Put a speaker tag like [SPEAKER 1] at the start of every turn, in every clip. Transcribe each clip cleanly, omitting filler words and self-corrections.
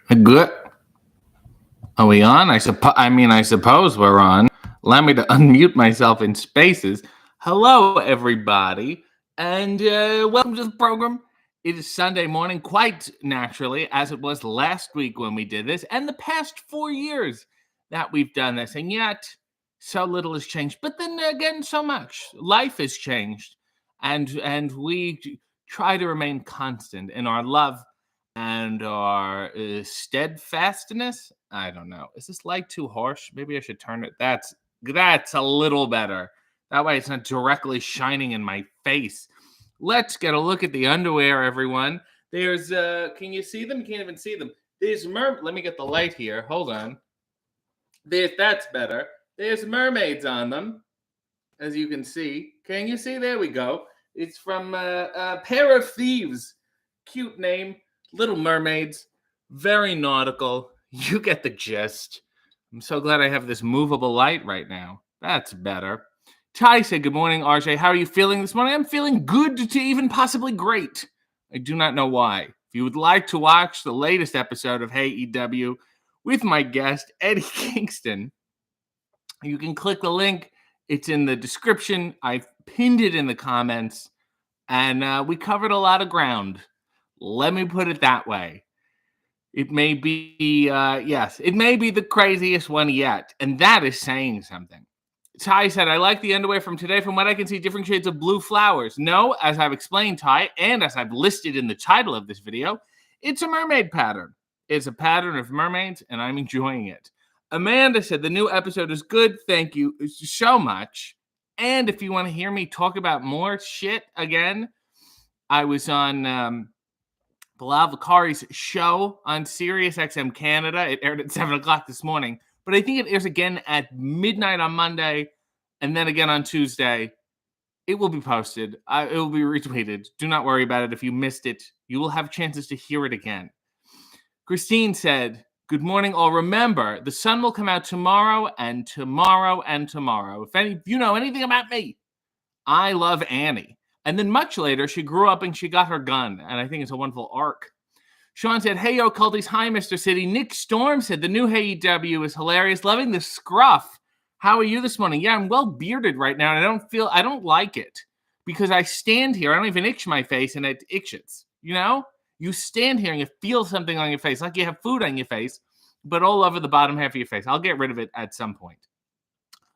[SPEAKER 1] Good. Are we on? I suppose we're on. Allow me to unmute myself in spaces. Hello, everybody, and welcome to the program. It is Sunday morning, quite naturally, as it was last week when we did this, and the past 4 years that we've done this, and yet so little has changed. But then again, so much. Life has changed, and we try to remain constant in our love and our steadfastness. I don't know. Is this light too harsh? Maybe I should turn it. That's a little better. That way it's not directly shining in my face. Let's get a look at the underwear, everyone. There's can you see them? Can't even see them. Let me get the light here. Hold on. That's better. There's mermaids on them, as you can see. Can you see? There we go. It's from a Pair of Thieves. Cute name. Little Mermaids, very nautical. You get the gist. I'm so glad I have this movable light right now. That's better. Ty said, good morning, RJ. How are you feeling this morning? I'm feeling good to even possibly great. I do not know why. If you would like to watch the latest episode of Hey EW with my guest, Eddie Kingston, you can click the link. It's in the description. I've pinned it in the comments. And we covered a lot of ground. Let me put it that way. It may be, it may be the craziest one yet. And that is saying something. Ty said, I like the underwear from today. From what I can see, different shades of blue flowers. No, as I've explained, Ty, and as I've listed in the title of this video, it's a mermaid pattern. It's a pattern of mermaids, and I'm enjoying it. Amanda said, the new episode is good. Thank you so much. And if you want to hear me talk about more shit again, I was on Bilal Vakari's show on Sirius XM Canada. It aired at 7 o'clock this morning, but I think it airs again at midnight on Monday and then again on Tuesday. It will be posted. It will be retweeted. Do not worry about it. If you missed it, you will have chances to hear it again. Christine said, good morning, all. Remember, the sun will come out tomorrow and tomorrow and tomorrow. If you know anything about me, I love Annie. And then much later, she grew up and she got her gun. And I think it's a wonderful arc. Sean said, hey, yo, culties. Hi, Mr. City. Nick Storm said, the new Hey EW is hilarious. Loving the scruff. How are you this morning? Yeah, I'm well bearded right now. And I don't like it. Because I stand here. I don't even itch my face and it itches. You know? You stand here and you feel something on your face. Like you have food on your face. But all over the bottom half of your face. I'll get rid of it at some point.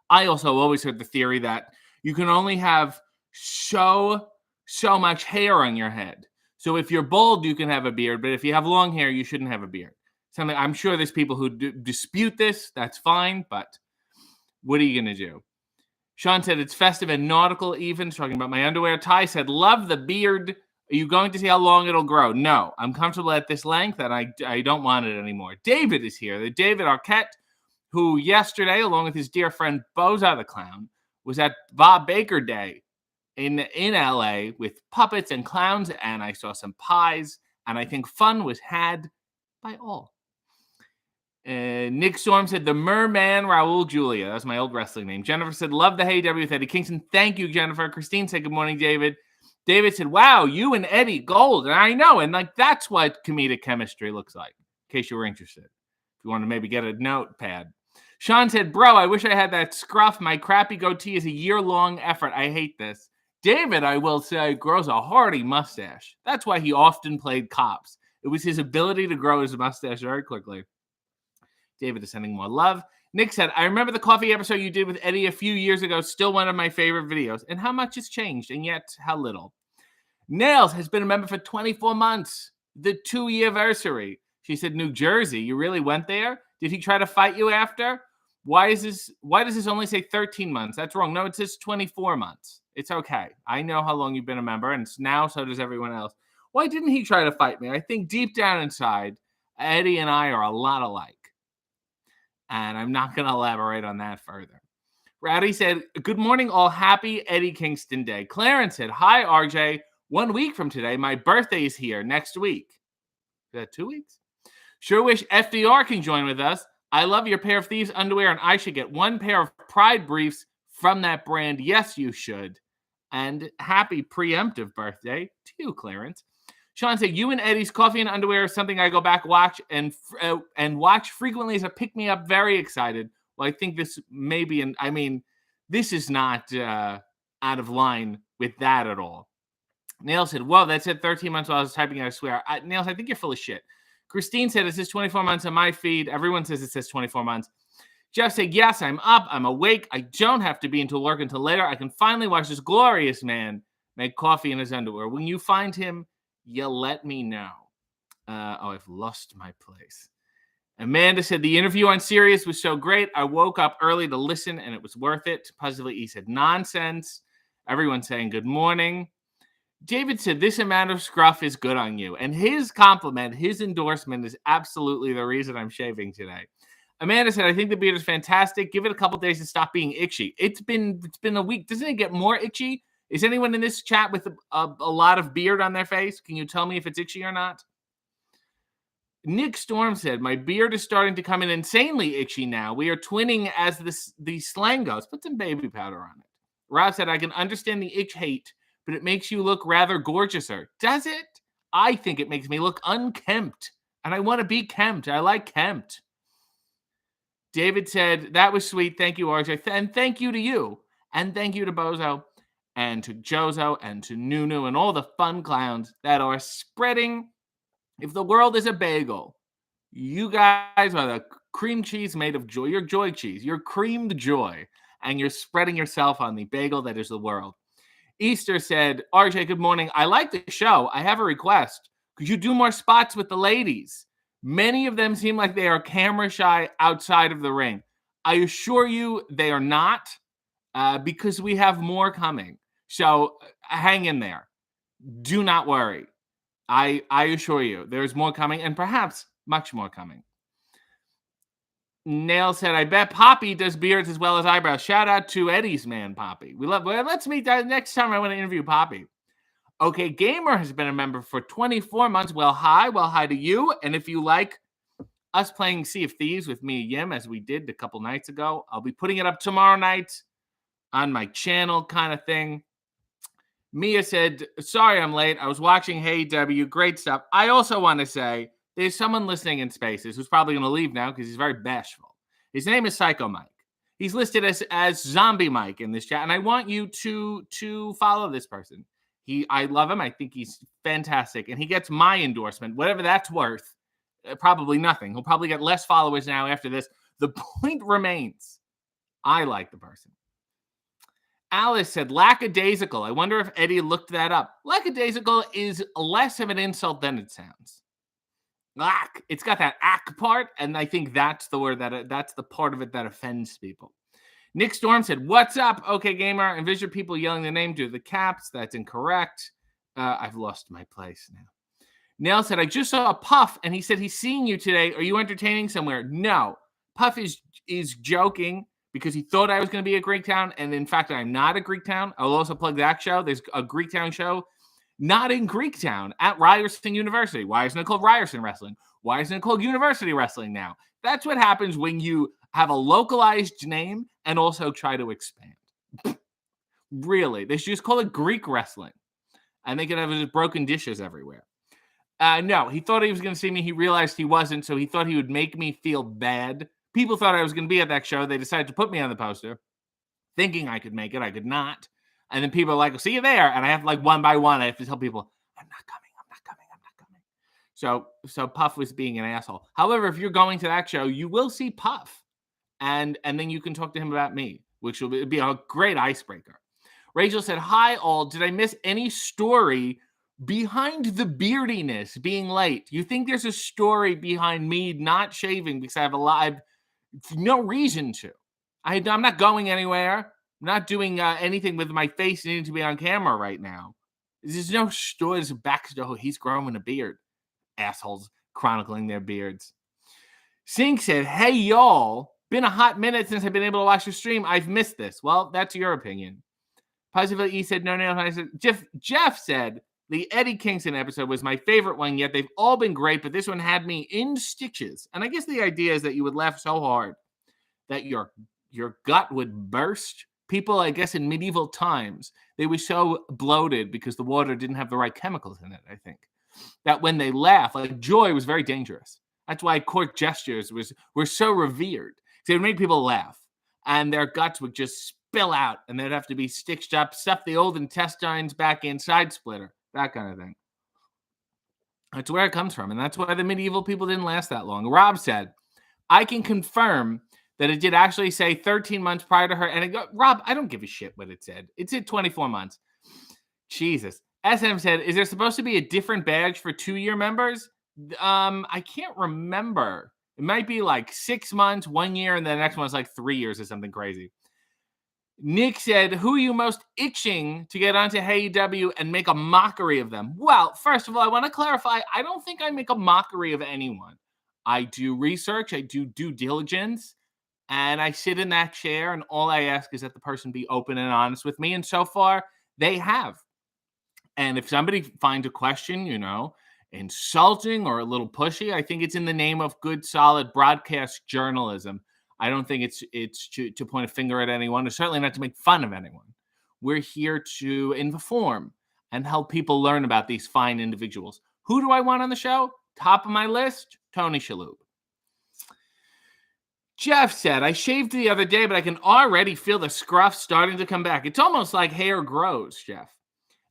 [SPEAKER 1] I also always heard the theory that you can only have so much hair on your head. So if you're bald, you can have a beard, but if you have long hair, you shouldn't have a beard. Something I'm sure there's people who dispute this. That's fine, but what are you going to do? Sean said it's festive and nautical even, talking about my underwear. Ty said, love the beard. Are you going to see how long it'll grow? No, I'm comfortable at this length, and I don't want it anymore. David is here. The David Arquette, who yesterday, along with his dear friend Boza the Clown, was at Bob Baker Day in LA with puppets and clowns, and I saw some pies, and I think fun was had by all. Nick Storm said, the Merman Raul Julia. That's my old wrestling name. Jennifer said, love the Hey W with Eddie Kingston. Thank you, Jennifer. Christine said, good morning, David. David said, wow, you and Eddie gold. And I know, and like that's what comedic chemistry looks like, in case you were interested. If you want to maybe get a notepad. Sean said, bro, I wish I had that scruff. My crappy goatee is a year-long effort. I hate this. David, I will say, grows a hearty mustache. That's why he often played cops. It was his ability to grow his mustache very quickly. David is sending more love. Nick said, I remember the coffee episode you did with Eddie a few years ago. Still one of my favorite videos. And how much has changed, and yet how little. Nails has been a member for 24 months. The 2-year anniversary. She said, New Jersey, you really went there? Did he try to fight you after? Why does this only say 13 months? That's wrong. No, it says 24 months. It's okay. I know how long you've been a member, and now so does everyone else. Why didn't he try to fight me? I think deep down inside, Eddie and I are a lot alike. And I'm not going to elaborate on that further. Rowdy said, good morning, all. Happy Eddie Kingston Day. Clarence said, hi, RJ. 1 week from today, my birthday is here next week. Is that 2 weeks? Sure wish FDR can join with us. I love your Pair of Thieves underwear, and I should get one pair of Pride briefs from that brand. Yes, you should. And happy preemptive birthday to you, Clarence. Sean said, you and Eddie's Coffee and Underwear is something I go back watch and watch frequently as a pick-me-up. Very excited. Well, I think this may be, this is not out of line with that at all. Nail said, whoa, that said 13 months while I was typing, I swear. Nails, I think you're full of shit. Christine said, it says 24 months on my feed. Everyone says it says 24 months. Jeff said, yes, I'm up. I'm awake. I don't have to be until work until later. I can finally watch this glorious man make coffee in his underwear. When you find him, you let me know. I've lost my place. Amanda said, the interview on Sirius was so great. I woke up early to listen, and it was worth it. Positively, he said, nonsense. Everyone's saying good morning. David said, this amount of scruff is good on you. And his compliment, his endorsement is absolutely the reason I'm shaving today. Amanda said, I think the beard is fantastic. Give it a couple days to stop being itchy. It's been a week. Doesn't it get more itchy? Is anyone in this chat with a lot of beard on their face? Can you tell me if it's itchy or not? Nick Storm said, my beard is starting to come in insanely itchy now. We are twinning as the slang goes. Put some baby powder on it. Rob said, I can understand the itch hate, but it makes you look rather gorgeouser. Does it? I think it makes me look unkempt, and I want to be kempt. I like kempt. David said, that was sweet. Thank you, RJ. And thank you to you. And thank you to Bozo and to Jozo and to Nunu and all the fun clowns that are spreading. If the world is a bagel, you guys are the cream cheese made of joy. You're joy cheese. You're creamed joy. And you're spreading yourself on the bagel that is the world. Easter said, RJ, good morning. I like the show. I have a request. Could you do more spots with the ladies? Many of them seem like they are camera shy outside of the ring. I assure you they are not, because we have more coming. So hang in there. Do not worry. I assure you there's more coming, and perhaps much more coming. Nail said, I bet Poppy does beards as well as eyebrows. Shout out to Eddie's man, Poppy. Let's meet that next time I want to interview Poppy. Okay, Gamer has been a member for 24 months. Well, hi to you. And if you like us playing Sea of Thieves with me and Yim, as we did a couple nights ago, I'll be putting it up tomorrow night on my channel kind of thing. Mia said, sorry I'm late. I was watching Hey W. Great stuff. I also want to say, there's someone listening in Spaces who's probably going to leave now because he's very bashful. His name is Psycho Mike. He's listed as Zombie Mike in this chat, and I want you to follow this person. I love him. I think he's fantastic, and he gets my endorsement, whatever that's worth. Probably nothing. He'll probably get less followers now after this. The point remains, I like the person. Alice said, lackadaisical. I wonder if Eddie looked that up. Lackadaisical is less of an insult than it sounds. Lack. It's got that ack part, and I think that's the word that's the part of it that offends people. Nick Storm said, what's up? Okay, Gamer. Envision people yelling the name due to the caps. That's incorrect. I've lost my place now. Nail said, I just saw a Puff, and he said he's seeing you today. Are you entertaining somewhere? No. Puff is joking because he thought I was going to be at Greektown, and in fact, I'm not at Greektown. I'll also plug that show. There's a Greektown show. Not in Greektown, at Ryerson University. Why isn't it called Ryerson Wrestling? Why isn't it called University Wrestling now? That's what happens when you have a localized name and also try to expand. Really, they should just call it Greek Wrestling. And they could have just broken dishes everywhere. No, he thought he was going to see me. He realized he wasn't, so he thought he would make me feel bad. People thought I was going to be at that show. They decided to put me on the poster, thinking I could make it. I could not. And then people are like, see you there. And I have to, one by one, I have to tell people, I'm not coming. So Puff was being an asshole. However, if you're going to that show, you will see Puff. And then you can talk to him about me, which will be a great icebreaker. Rachel said, hi, all. Did I miss any story behind the beardiness being late? You think there's a story behind me not shaving because I have no reason to. I'm not going anywhere. I'm not doing anything with my face needing to be on camera right now. There's no story. There's a backstory. He's growing a beard. Assholes chronicling their beards. Sink said, hey, y'all. Been a hot minute since I've been able to watch the stream. I've missed this. Well, that's your opinion. Positively E said, no. I said, Jeff said, the Eddie Kingston episode was my favorite one yet. They've all been great, but this one had me in stitches. And I guess the idea is that you would laugh so hard that your gut would burst. People, I guess, in medieval times, they were so bloated because the water didn't have the right chemicals in it, I think. that when they laugh, like joy was very dangerous. That's why court gestures were so revered. They would make people laugh, and their guts would just spill out, and they'd have to be stitched up, stuff the old intestines back in, side splitter, that kind of thing. That's where it comes from, and that's why the medieval people didn't last that long. Rob said, I can confirm that it did actually say 13 months prior to her. And Rob, I don't give a shit what it said. It said 24 months. Jesus. SM said, is there supposed to be a different badge for 2-year members? I can't remember. It might be like 6 months, 1 year, and the next one's like 3 years or something crazy. Nick said, who are you most itching to get onto HeyW and make a mockery of them? Well, first of all, I want to clarify, I don't think I make a mockery of anyone. I do research, I do due diligence, and I sit in that chair, and all I ask is that the person be open and honest with me, and so far, they have. And if somebody finds a question, insulting or a little pushy, I think it's in the name of good, solid broadcast journalism. I don't think it's to point a finger at anyone, or certainly not to make fun of anyone. We're here to inform and help people learn about these fine individuals. Who do I want on the show? Top of my list, Tony Shalhoub. Jeff said, I shaved the other day, but I can already feel the scruff starting to come back. It's almost like hair grows, Jeff.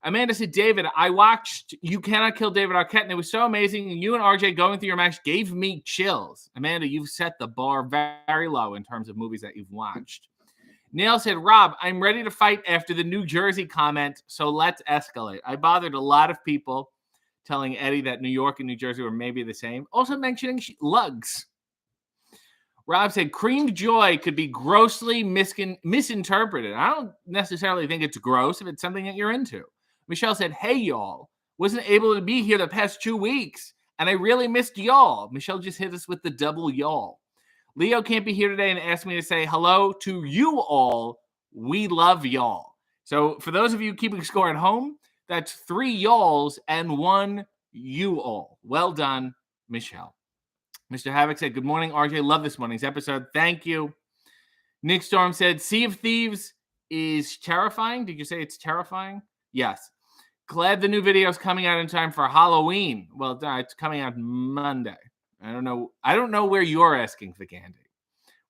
[SPEAKER 1] Amanda said, David, I watched You Cannot Kill David Arquette, and it was so amazing. And you and RJ going through your match gave me chills. Amanda, you've set the bar very low in terms of movies that you've watched. Neil said, Rob, I'm ready to fight after the New Jersey comment, so let's escalate. I bothered a lot of people telling Eddie that New York and New Jersey were maybe the same. Also mentioning lugs. Rob said, creamed joy could be grossly misinterpreted. I don't necessarily think it's gross if it's something that you're into. Michelle said, hey, y'all. Wasn't able to be here the past 2 weeks, and I really missed y'all. Michelle just hit us with the double y'all. Leo can't be here today and asked me to say hello to you all. We love y'all. So for those of you keeping score at home, that's 3 y'alls and 1 you all. Well done, Michelle. Mr. Havoc said, good morning, RJ. Love this morning's episode. Thank you. Nick Storm said, Sea of Thieves is terrifying. Did you say it's terrifying? Yes. Glad the new video is coming out in time for Halloween. Well, it's coming out Monday. I don't know where you're asking for candy.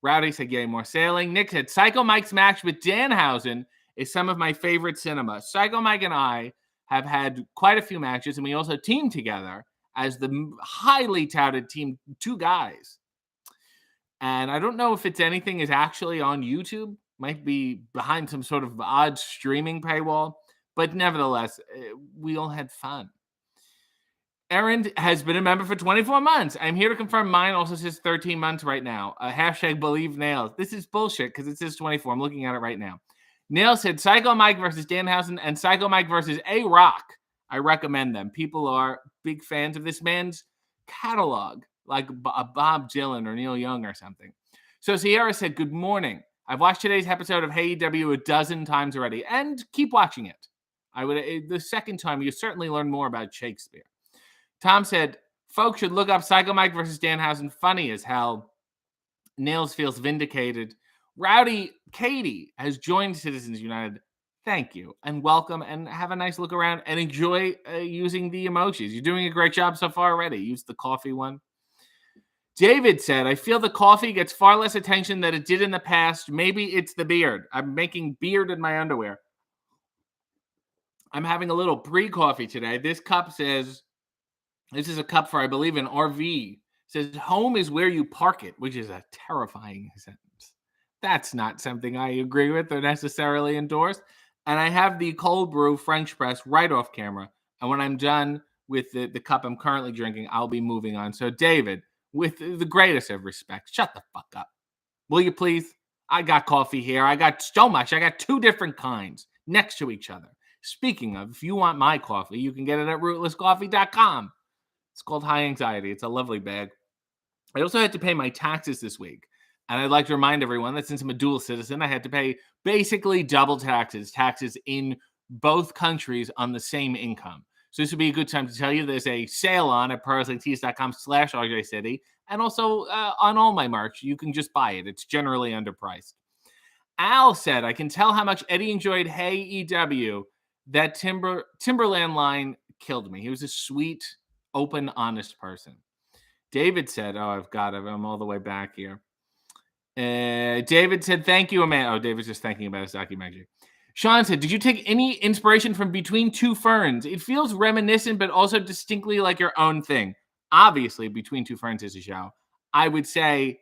[SPEAKER 1] Rowdy said, yay, more sailing. Nick said, Psycho Mike's match with Danhausen is some of my favorite cinema. Psycho Mike and I have had quite a few matches, and we also teamed together as the highly touted team, 2 guys. And I don't know if it's anything is actually on YouTube. Might be behind some sort of odd streaming paywall. But nevertheless, we all had fun. Erin has been a member for 24 months. I'm here to confirm mine also says 13 months right now. Hashtag believe nails. This is bullshit because it says 24. I'm looking at it right now. Nail said Psycho Mike versus Danhausen and Psycho Mike versus A-Rock. I recommend them. People are big fans of this man's catalog, like Bob Dylan or Neil Young or something. So Sierra said, good morning. I've watched today's episode of HeyW a dozen times already, and keep watching it. The second time, you certainly learn more about Shakespeare. Tom said, folks should look up Psycho Mike versus Danhausen. Funny as hell. Nails feels vindicated. Rowdy Katie has joined Citizens United. Thank you and welcome, and have a nice look around and enjoy using the emojis. You're doing a great job so far already. Use the coffee one. David said, I feel the coffee gets far less attention than it did in the past. Maybe it's the beard. I'm making beard in my underwear. I'm having a little pre-coffee today. This cup says, this is a cup for, I believe, an RV. It says, home is where you park it, which is a terrifying sentence. That's not something I agree with or necessarily endorse. And I have the cold brew French press right off camera. And when I'm done with the cup I'm currently drinking, I'll be moving on. So, David, with the greatest of respect, shut the fuck up. Will you please? I got coffee here. I got so much. I got 2 different kinds next to each other. Speaking of, if you want my coffee, you can get it at rootlesscoffee.com. It's called High Anxiety. It's a lovely bag. I also had to pay my taxes this week. And I'd like to remind everyone that since I'm a dual citizen, I had to pay basically double taxes in both countries on the same income. So this would be a good time to tell you there's a sale on at ProWrestlingTees.com/RJCity. And also on all my merch, you can just buy it. It's generally underpriced. Al said, I can tell how much Eddie enjoyed Hey EW. That Timberland line killed me. He was a sweet open, honest person. David said, I'm all the way back here. David said, thank you, Amanda. Oh, David's just thinking about his documentary. Sean said, did you take any inspiration from Between Two Ferns? It feels reminiscent, but also distinctly like your own thing. Obviously, Between Two Ferns is a show. I would say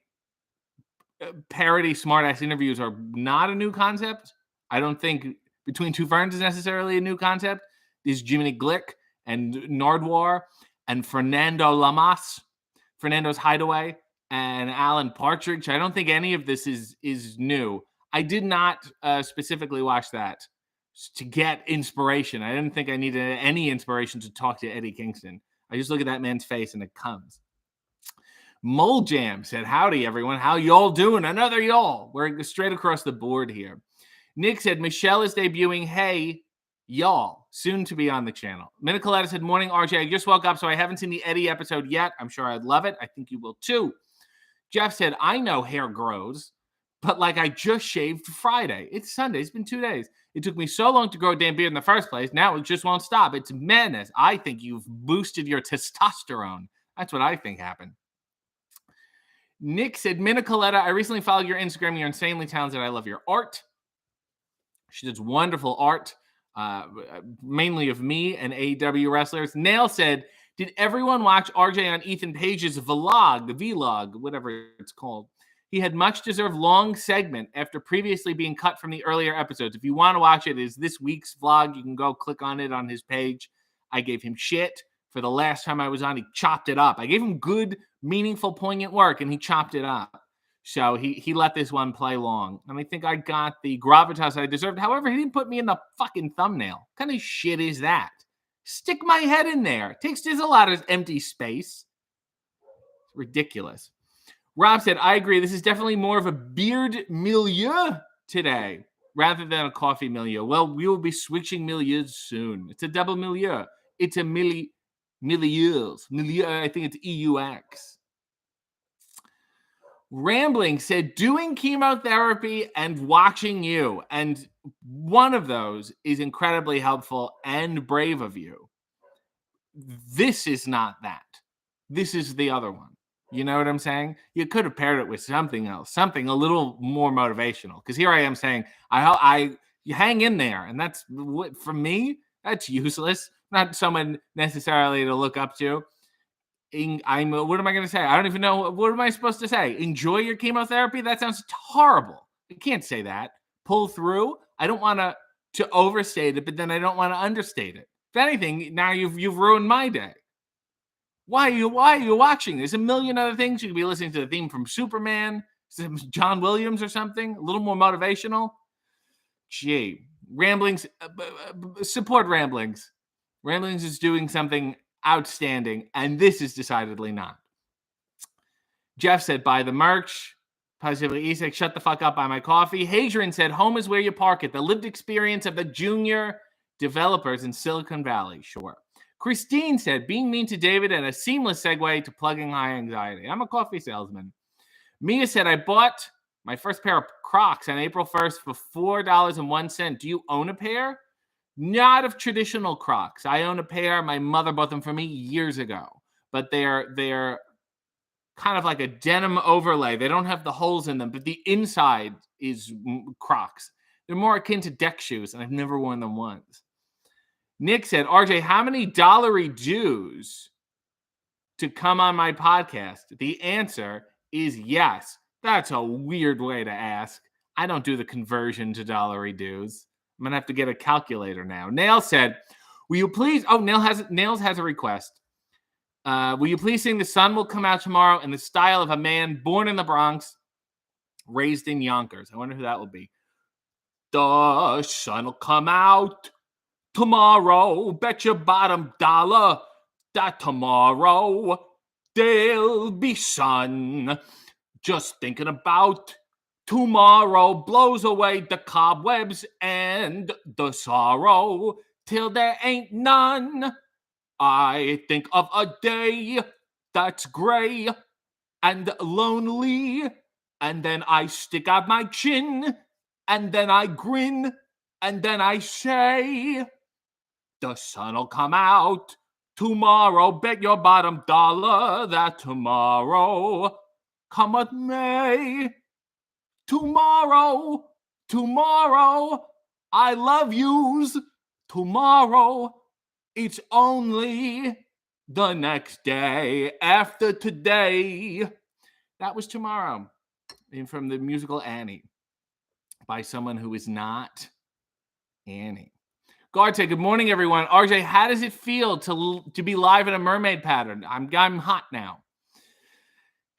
[SPEAKER 1] parody smartass interviews are not a new concept. I don't think Between Two Ferns is necessarily a new concept. There's Jiminy Glick and Nardwar and Fernando Lamas, Fernando's Hideaway, and Alan Partridge. I don't think any of this is new. I did not specifically watch that to get inspiration. I didn't think I needed any inspiration to talk to Eddie Kingston. I just look at that man's face and it comes. Mole Jam said, howdy, everyone. How y'all doing? Another y'all. We're straight across the board here. Nick said, Michelle is debuting Hey, Y'all, soon to be on the channel. Minicoletta said, morning, RJ. I just woke up, so I haven't seen the Eddie episode yet. I'm sure I'd love it. I think you will, too. Jeff said, I know hair grows, but like I just shaved Friday. It's Sunday. It's been 2 days. It took me so long to grow a damn beard in the first place. Now it just won't stop. It's madness. I think you've boosted your testosterone. That's what I think happened. Nick said, Minicoletta, I recently followed your Instagram. You're insanely talented. I love your art. She does wonderful art, mainly of me and AEW wrestlers. Nail said, did everyone watch RJ on Ethan Page's vlog, whatever it's called? He had much deserved long segment after previously being cut from the earlier episodes. If you want to watch it, it's this week's vlog. You can go click on it on his page. I gave him shit for the last time I was on. He chopped it up. I gave him good, meaningful, poignant work, and he chopped it up. So he let this one play long. And I think I got the gravitas I deserved. However, he didn't put me in the fucking thumbnail. What kind of shit is that? Stick my head in there. It takes just a lot of empty space. It's ridiculous. Rob said, I agree. This is definitely more of a beard milieu today rather than a coffee milieu. Well, we will be switching milieus soon. It's a double milieu. It's a milieu. I think it's EUX. Rambling said, doing chemotherapy and watching you. And one of those is incredibly helpful and brave of you. This is not that. This is the other one. You know what I'm saying? You could have paired it with something else, something a little more motivational. Because here I am saying, you hang in there. And that's, for me, that's useless. Not someone necessarily to look up to. What am I going to say? I don't even know. What am I supposed to say? Enjoy your chemotherapy? That sounds horrible. I can't say that. Pull through. I don't want to overstate it, but then I don't want to understate it. If anything, now you've ruined my day. Why are you watching? There's a million other things. You could be listening to the theme from Superman, John Williams or something. A little more motivational. Gee. Ramblings. Support Ramblings. Ramblings is doing something outstanding, and this is decidedly not. Jeff said, buy the merch. Positively Isak, shut the fuck up, buy my coffee. Hadrian said, home is where you park it. The lived experience of the junior developers in Silicon Valley. Sure. Christine said, being mean to David and a seamless segue to plugging high anxiety. I'm a coffee salesman. Mia said, I bought my first pair of Crocs on April 1st for $4.01. Do you own a pair? Not of traditional Crocs. I own a pair. My mother bought them for me years ago. But they're kind of like a denim overlay. They don't have the holes in them, but the inside is Crocs. They're more akin to deck shoes, and I've never worn them once. Nick said, RJ, how many dollary dues to come on my podcast? The answer is yes. That's a weird way to ask. I don't do the conversion to dollary dues. I'm going to have to get a calculator now. Nail said, will you please... Oh, Nails has a request. Will you please sing The Sun Will Come Out Tomorrow in the style of a man born in the Bronx, raised in Yonkers? I wonder who that will be. The sun will come out tomorrow. Bet your bottom dollar that tomorrow there'll be sun. Just thinking about tomorrow blows away the cobwebs and the sorrow till there ain't none. I think of a day that's gray and lonely, and then I stick out my chin, and then I grin, and then I say, the sun'll come out Tomorrow, bet your bottom dollar that tomorrow, come what may, tomorrow, I love yous. Tomorrow, it's only the next day after today. That was Tomorrow, and from the musical Annie, by someone who is not Annie. Guard said, good morning, everyone. RJ, how does it feel to be live in a mermaid pattern? I'm hot now.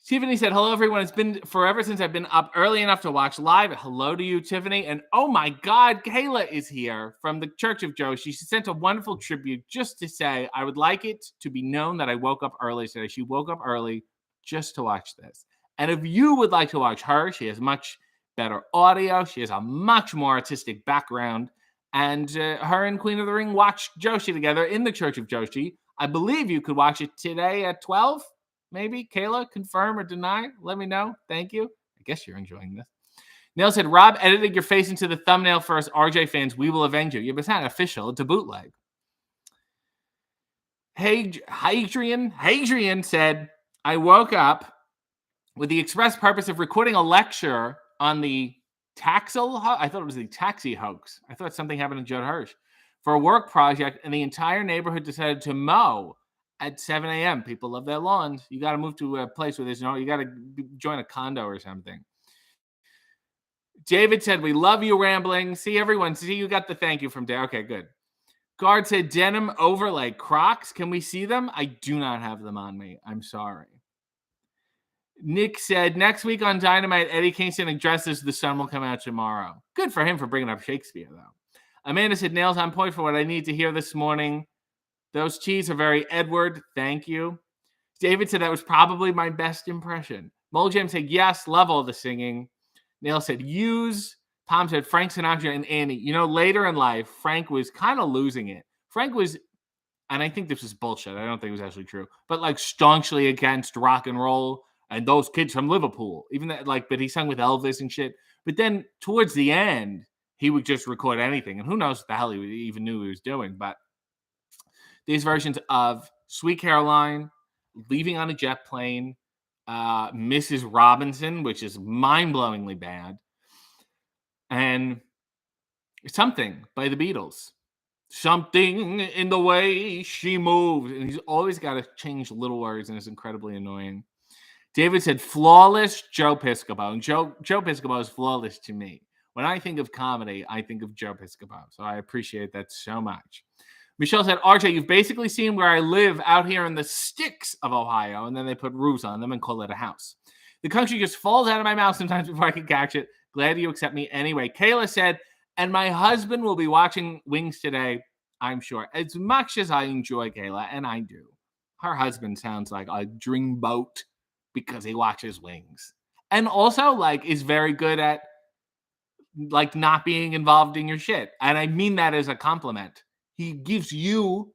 [SPEAKER 1] Tiffany said, hello, everyone. It's been forever since I've been up early enough to watch live. Hello to you, Tiffany. And oh my God, Kayla is here from the Church of Joe. She sent a wonderful tribute just to say, I would like it to be known that I woke up early today. She woke up early just to watch this. And if you would like to watch her, she has much better audio. She has a much more artistic background. And her and Queen of the Ring watched Joshi together in the Church of Joshi. I believe you could watch it today at 12. Maybe. Kayla, confirm or deny? Let me know. Thank you. I guess you're enjoying this. Neil said, Rob edited your face into the thumbnail for us RJ fans. We will avenge you. Yeah, but it's not official. It's a bootleg. Hey, Hadrian said, I woke up with the express purpose of recording a lecture on the I thought it was the taxi hoax. I thought something happened to Judd Hirsch for a work project, and the entire neighborhood decided to mow at 7 a.m. People love their lawns. You got to move to a place where there's you got to join a condo or something. David said, we love you, Rambling. See, everyone. See, you got the thank you from Dave. Okay, good. Guard said, denim overlay Crocs. Can we see them? I do not have them on me. I'm sorry. Nick said, next week on Dynamite, Eddie Kingston addresses The Sun Will Come Out Tomorrow. Good for him for bringing up Shakespeare, though. Amanda said, nails on point for what I need to hear this morning. Those cheese are very Edward. Thank you. David said that was probably my best impression. Moljam said, yes, love all the singing. Neil said, use. Tom said, Frank Sinatra and Annie. You know, later in life, Frank was kind of losing it. Frank was, and I think this is bullshit. I don't think it was actually true, but like staunchly against rock and roll and those kids from Liverpool. Even that, like, but he sung with Elvis and shit. But then towards the end, he would just record anything. And who knows what the hell he even knew he was doing. But these versions of Sweet Caroline, Leaving on a Jet Plane, Mrs. Robinson, which is mind-blowingly bad, and Something by the Beatles. Something in the way she moves. And he's always got to change little words, and it's incredibly annoying. David said, flawless Joe Piscopo. And Joe Piscopo is flawless to me. When I think of comedy, I think of Joe Piscopo. So I appreciate that so much. Michelle said, RJ, you've basically seen where I live out here in the sticks of Ohio, and then they put roofs on them and call it a house. The country just falls out of my mouth sometimes before I can catch it. Glad you accept me anyway. Kayla said, and my husband will be watching Wings today, I'm sure. As much as I enjoy Kayla, and I do, her husband sounds like a dreamboat because he watches Wings. And also, like, is very good at, like, not being involved in your shit. And I mean that as a compliment. He gives you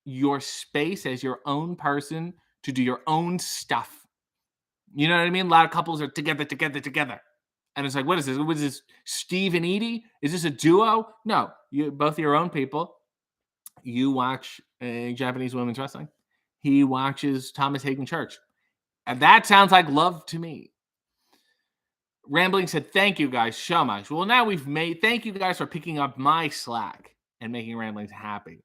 [SPEAKER 1] your space as your own person to do your own stuff. You know what I mean? A lot of couples are together. And it's like, what is this? What is this, Steve and Edie? Is this a duo? No, you both your own people. You watch Japanese women's wrestling. He watches Thomas Hagen Church. And that sounds like love to me. Rambling said, thank you guys so much. Well, now thank you guys for picking up my slack and making Ramblings happy.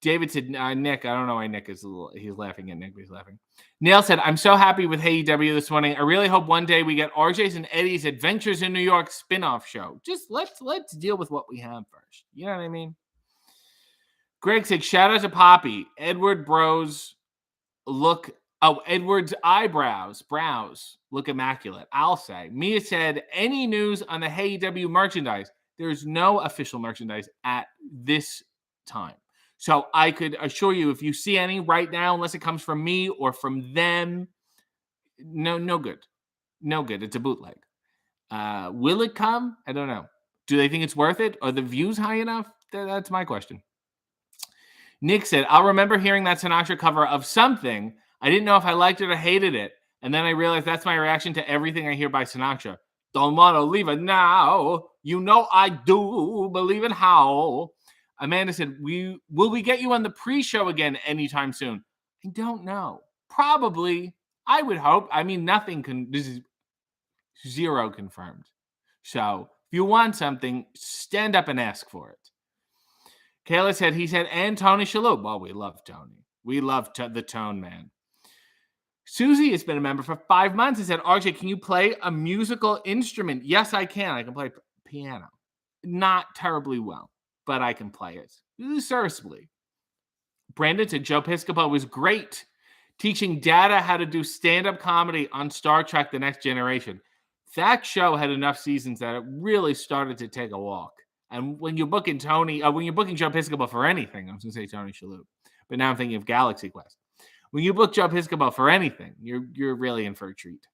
[SPEAKER 1] David said, Nick, I don't know why Nick is he's laughing at Nick, but he's laughing. Neil said, I'm so happy with AEW this morning. I really hope one day we get RJ's and Eddie's Adventures in New York spinoff show. Just let's deal with what we have first. You know what I mean? Greg said, shout out to Poppy. Edward's brows look immaculate, I'll say. Mia said, any news on the AEW merchandise? There's no official merchandise at this time. So I could assure you, if you see any right now, unless it comes from me or from them, no good. No good. It's a bootleg. Will it come? I don't know. Do they think it's worth it? Are the views high enough? That's my question. Nick said, I'll remember hearing that Sinatra cover of Something. I didn't know if I liked it or hated it. And then I realized that's my reaction to everything I hear by Sinatra. Don't want to leave it now. You know I do believe in how. Amanda said, will we get you on the pre-show again anytime soon? I don't know. Probably. I would hope. I mean, this is 0 confirmed. So if you want something, stand up and ask for it. Kayla said, and Tony Shalhoub. Well, we love Tony. We love the Tone Man. Susie has been a member for 5 months and said, RJ, can you play a musical instrument? Yes, I can. I can play piano. Not terribly well, but I can play it serviceably. Brandon said, Joe Piscopo was great teaching Data how to do stand-up comedy on Star Trek The Next Generation. That show had enough seasons that it really started to take a walk. And when you're booking Joe Piscopo for anything, I was going to say Tony Shalhoub, but now I'm thinking of Galaxy Quest. When you book Joe Piscopo for anything, you're really in for a treat.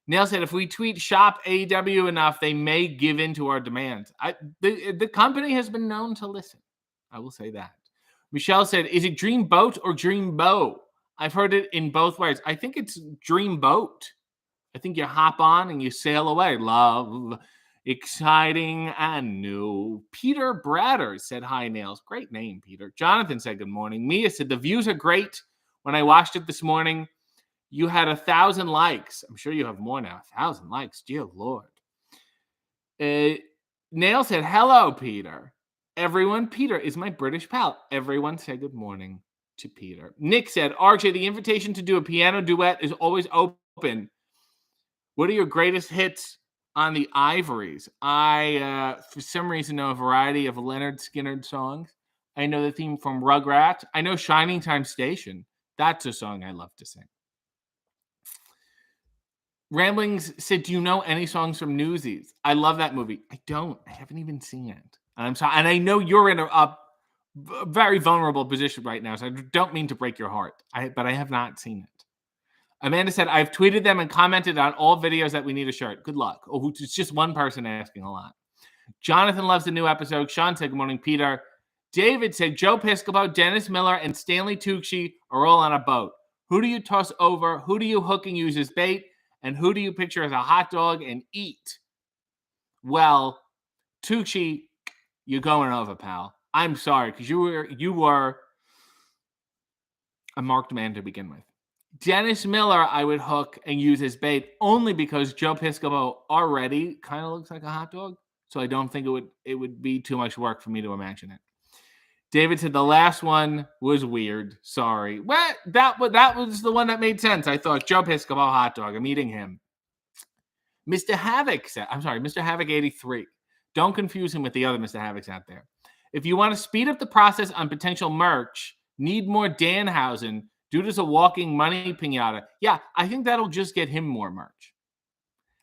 [SPEAKER 1] Neil said, if we tweet shop AEW enough, they may give in to our demands. The company has been known to listen. I will say that. Michelle said, is it Dream Boat or Dream Bow? I've heard it in both ways. I think it's Dream Boat. I think you hop on and you sail away. Love, exciting and new. Peter Bratter said, hi, Nails. Great name, Peter. Jonathan said, good morning. Mia said, the views are great. When I watched it this morning, you had 1,000 likes. I'm sure you have more now. 1,000 likes. Dear Lord. Nail said, hello, Peter. Everyone, Peter is my British pal. Everyone say good morning to Peter. Nick said, RJ, the invitation to do a piano duet is always open. What are your greatest hits on the Ivories? I, for some reason, know a variety of Leonard Skinner songs. I know the theme from Rugrats. I know Shining Time Station. That's a song I love to sing. Ramblings said, do you know any songs from Newsies? I love that movie. I don't. I haven't even seen it. And I'm sorry. And I know you're in a very vulnerable position right now, so I don't mean to break your heart. But I have not seen it. Amanda said, I've tweeted them and commented on all videos that we need a shirt. Good luck. Oh, it's just one person asking a lot. Jonathan loves the new episode. Sean said, good morning, Peter. David said, Joe Piscopo, Dennis Miller, and Stanley Tucci are all on a boat. Who do you toss over? Who do you hook and use as bait? And who do you picture as a hot dog and eat? Well, Tucci, you're going over, pal. I'm sorry, because you were a marked man to begin with. Dennis Miller, I would hook and use as bait only because Joe Piscopo already kind of looks like a hot dog. So I don't think it would be too much work for me to imagine it. David said the last one was weird. Sorry. Well, that was the one that made sense. I thought Joe Piscopo hot dog. I'm eating him. Mr. Havoc said, I'm sorry, Mr. Havoc 83. Don't confuse him with the other Mr. Havocs out there. If you want to speed up the process on potential merch, need more Danhausen, dude is a walking money pinata. Yeah, I think that'll just get him more merch.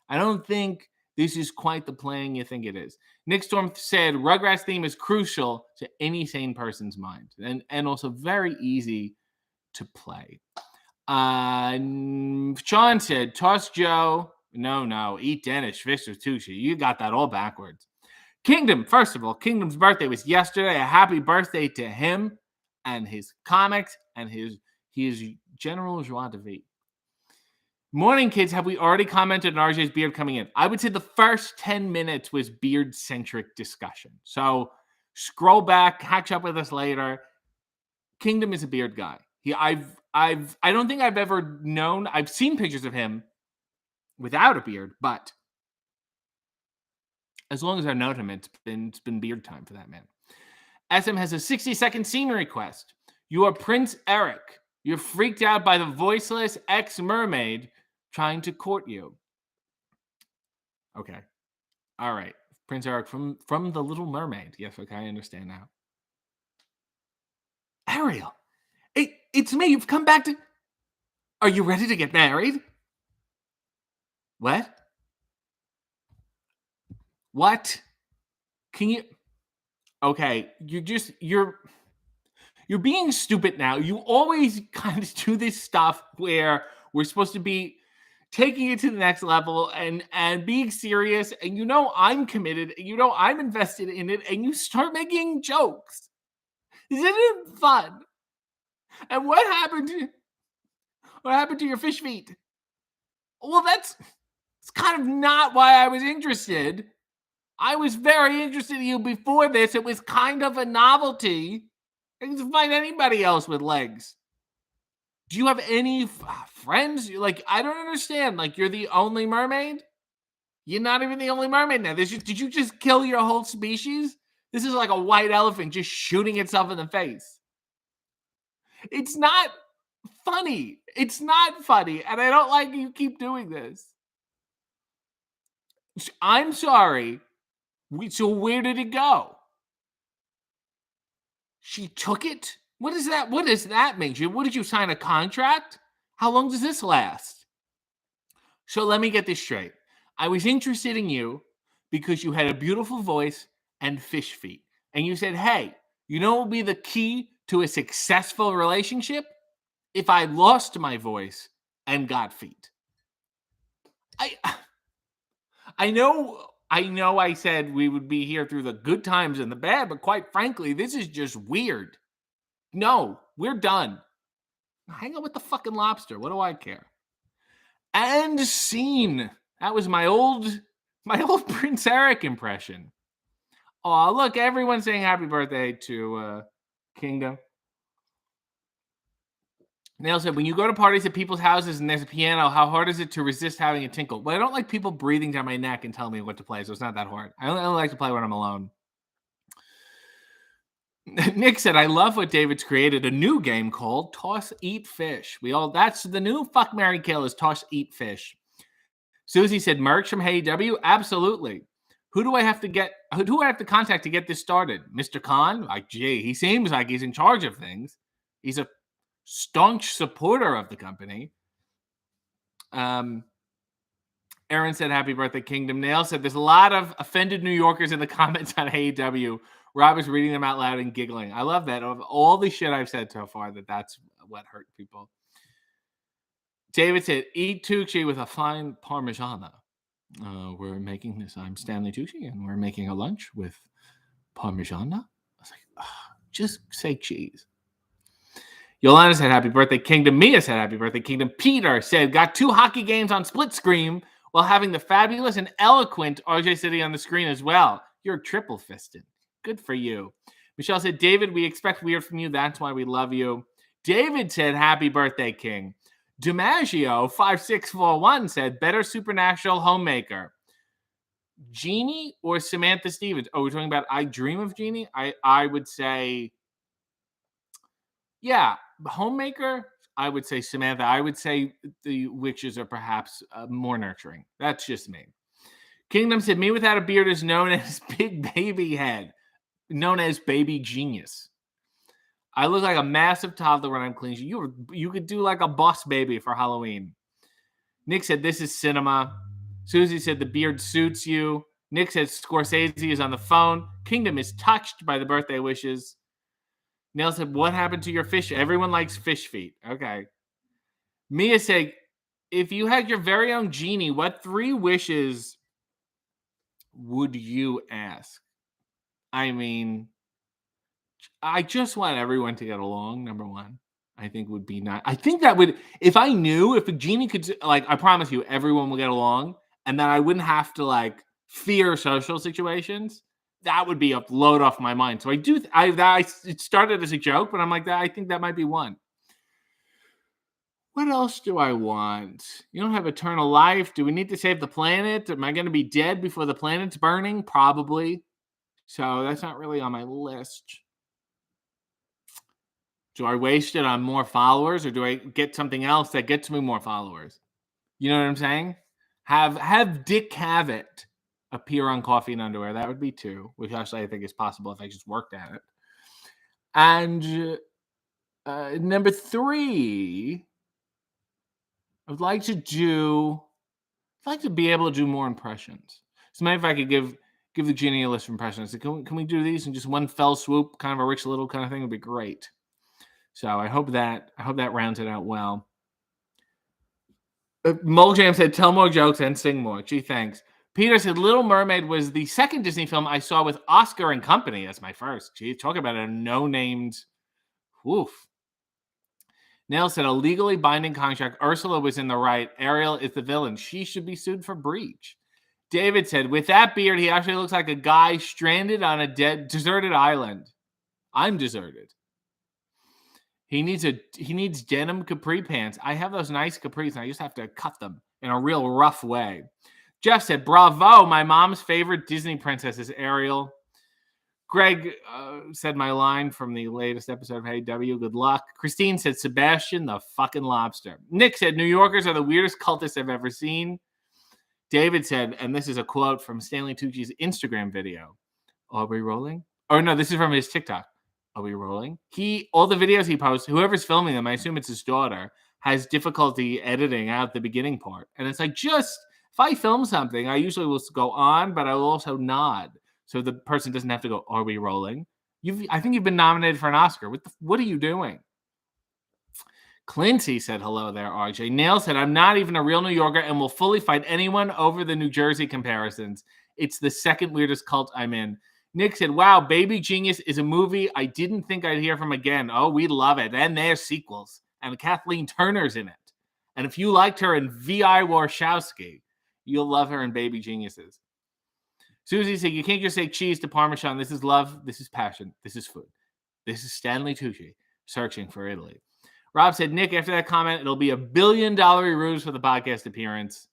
[SPEAKER 1] I don't think this is quite the plan you think it is. Nick Storm said Rugrats theme is crucial to any sane person's mind and also very easy to play. Sean said, toss Joe. No, eat Dennis, fish with Tucci. You got that all backwards. Kingdom, first of all, Kingdom's birthday was yesterday. A happy birthday to him and his comics and his general joie de vivre. Morning, kids. Have we already commented on RJ's beard coming in? I would say the first 10 minutes was beard-centric discussion. So scroll back, catch up with us later. Kingdom is a beard guy. I don't think I've ever known. I've seen pictures of him without a beard, but as long as I know him, it's been beard time for that man. SM has a 60-second scene request. You are Prince Eric. You're freaked out by the voiceless ex-mermaid trying to court you. Okay. All right. Prince Eric from The Little Mermaid. Yes, okay, I understand now. Ariel, it's me. You've come back to... Are you ready to get married? What? What? Can you... Okay, you're being stupid now. You always kind of do this stuff where we're supposed to be taking it to the next level and being serious, and you know I'm committed, and you know I'm invested in it, and you start making jokes. Isn't it fun? And what happened to your fish feet? Well, it's kind of not why I was interested. I was very interested in you before this. It was kind of a novelty. I can find anybody else with legs. Do you have any friends? Like, I don't understand. Like, you're the only mermaid? You're not even the only mermaid now. Did you just kill your whole species? This is like a white elephant just shooting itself in the face. It's not funny. It's not funny. And I don't like you keep doing this. I'm sorry. So where did it go? She took it? What is that? What does that mean? What did you sign a contract? How long does this last? So let me get this straight. I was interested in you because you had a beautiful voice and fish feet. And you said, hey, you know what would be the key to a successful relationship? If I lost my voice and got feet. I know I said we would be here through the good times and the bad, but quite frankly, this is just weird. No, we're done. Hang out with the fucking lobster. What do I care? And scene. That was my old Prince Eric impression. Oh, look, everyone's saying happy birthday to Kingdom. Nail said, when you go to parties at people's houses and there's a piano, how hard is it to resist having a tinkle? Well, I don't like people breathing down my neck and telling me what to play, so it's not that hard. I only like to play when I'm alone. Nick said, I love what David's created, a new game called Toss Eat Fish. That's the new fuck, marry, kill is Toss Eat Fish. Susie said, merch from Hey W? Absolutely. Who do I have to contact to get this started? Mr. Khan? Like, gee, he seems like he's in charge of things. He's a staunch supporter of the company. Aaron said, happy birthday, Kingdom. Nail said, there's a lot of offended New Yorkers in the comments on AEW. Rob is reading them out loud and giggling. I love that. Of all the shit I've said so far, that's what hurt people. David said, eat Tucci with a fine Parmigiana. We're making this. I'm Stanley Tucci, and we're making a lunch with Parmigiana. I was like, just say cheese. Yolanda said, happy birthday, Kingdom. Mia said, happy birthday, Kingdom. Peter said, got 2 hockey games on split screen while having the fabulous and eloquent RJ City on the screen as well. You're triple fisted. Good for you. Michelle said, David, we expect weird from you. That's why we love you. David said, happy birthday, King. DiMaggio 5641 said, better supernatural homemaker. Jeannie or Samantha Stevens? Oh, we're talking about I Dream of Jeannie? I would say, yeah, homemaker, I would say Samantha. I would say the witches are perhaps more nurturing. That's just me. Kingdom said, me without a beard is known as big baby head, known as baby genius. I look like a massive toddler when I'm clean. You could do like a boss baby for Halloween. Nick said, this is cinema. Susie said, the beard suits you. Nick said, Scorsese is on the phone. Kingdom is touched by the birthday wishes. Neil said, what happened to your fish? Everyone likes fish feet. Okay. Mia said, if you had your very own genie, what 3 wishes would you ask? I mean, I just want everyone to get along, number one. I think would be nice. I think that would, if I knew, if a genie could, like, I promise you, everyone will get along, and then I wouldn't have to, like, fear social situations. That would be a load off my mind. So it started as a joke, but I'm like, I think that might be one. What else do I want? You don't have eternal life. Do we need to save the planet? Am I going to be dead before the planet's burning? Probably. So that's not really on my list. Do I waste it on more followers, or do I get something else that gets me more followers? You know what I'm saying? Have Dick Cavett appear on Coffee and Underwear. That would be 2, which actually I think is possible if I just worked at it. And number 3, I'd like to be able to do more impressions. So maybe if I could give the genie a list of impressions. So can we do these in just one fell swoop, kind of a Rich Little kind of thing? Would be great. So I hope that rounds it out well. Moljam said, tell more jokes and sing more. Gee, thanks. Peter said, Little Mermaid was the second Disney film I saw with Oscar and company as my first. Gee, talk about a no-named. Woof. Nell said, a legally binding contract. Ursula was in the right. Ariel is the villain. She should be sued for breach. David said, with that beard, he actually looks like a guy stranded on a deserted island. I'm deserted. He needs denim capri pants. I have those nice capris, and I just have to cut them in a real rough way. Jeff said, bravo, my mom's favorite Disney princess is Ariel. Greg said my line from the latest episode of Hey W, good luck. Christine said, Sebastian the fucking lobster. Nick said, New Yorkers are the weirdest cultists I've ever seen. David said, and this is a quote from Stanley Tucci's Instagram video. Are we rolling? Or no, this is from his TikTok. Are we rolling? All the videos he posts, whoever's filming them, I assume it's his daughter, has difficulty editing out the beginning part. And it's like, if I film something, I usually will go on, but I will also nod. So the person doesn't have to go, are we rolling? I think you've been nominated for an Oscar. What are you doing? Clinty said, hello there, RJ. Nail said, I'm not even a real New Yorker and will fully fight anyone over the New Jersey comparisons. It's the second weirdest cult I'm in. Nick said, wow, Baby Genius is a movie I didn't think I'd hear from again. Oh, we love it. And there's sequels. And Kathleen Turner's in it. And if you liked her in V.I. Warshawski, you'll love her in Baby Geniuses. Susie said, you can't just say cheese to Parmesan. This is love. This is passion. This is food. This is Stanley Tucci searching for Italy. Rob said, Nick, after that comment, it'll be $1 billion ruse for the podcast appearance.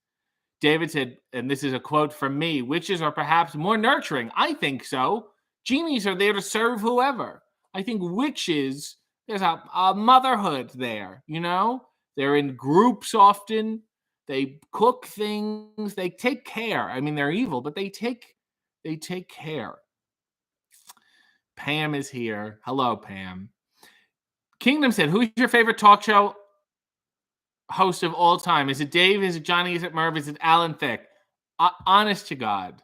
[SPEAKER 1] David said, and this is a quote from me, witches are perhaps more nurturing. I think so. Genies are there to serve whoever. I think witches, there's a motherhood there, you know? They're in groups often. They cook things. They take care. I mean, they're evil, but they take care. Pam is here. Hello, Pam. Kingdom said, who's your favorite talk show host of all time? Is it Dave? Is it Johnny? Is it Merv? Is it Alan Thicke? Honest to God.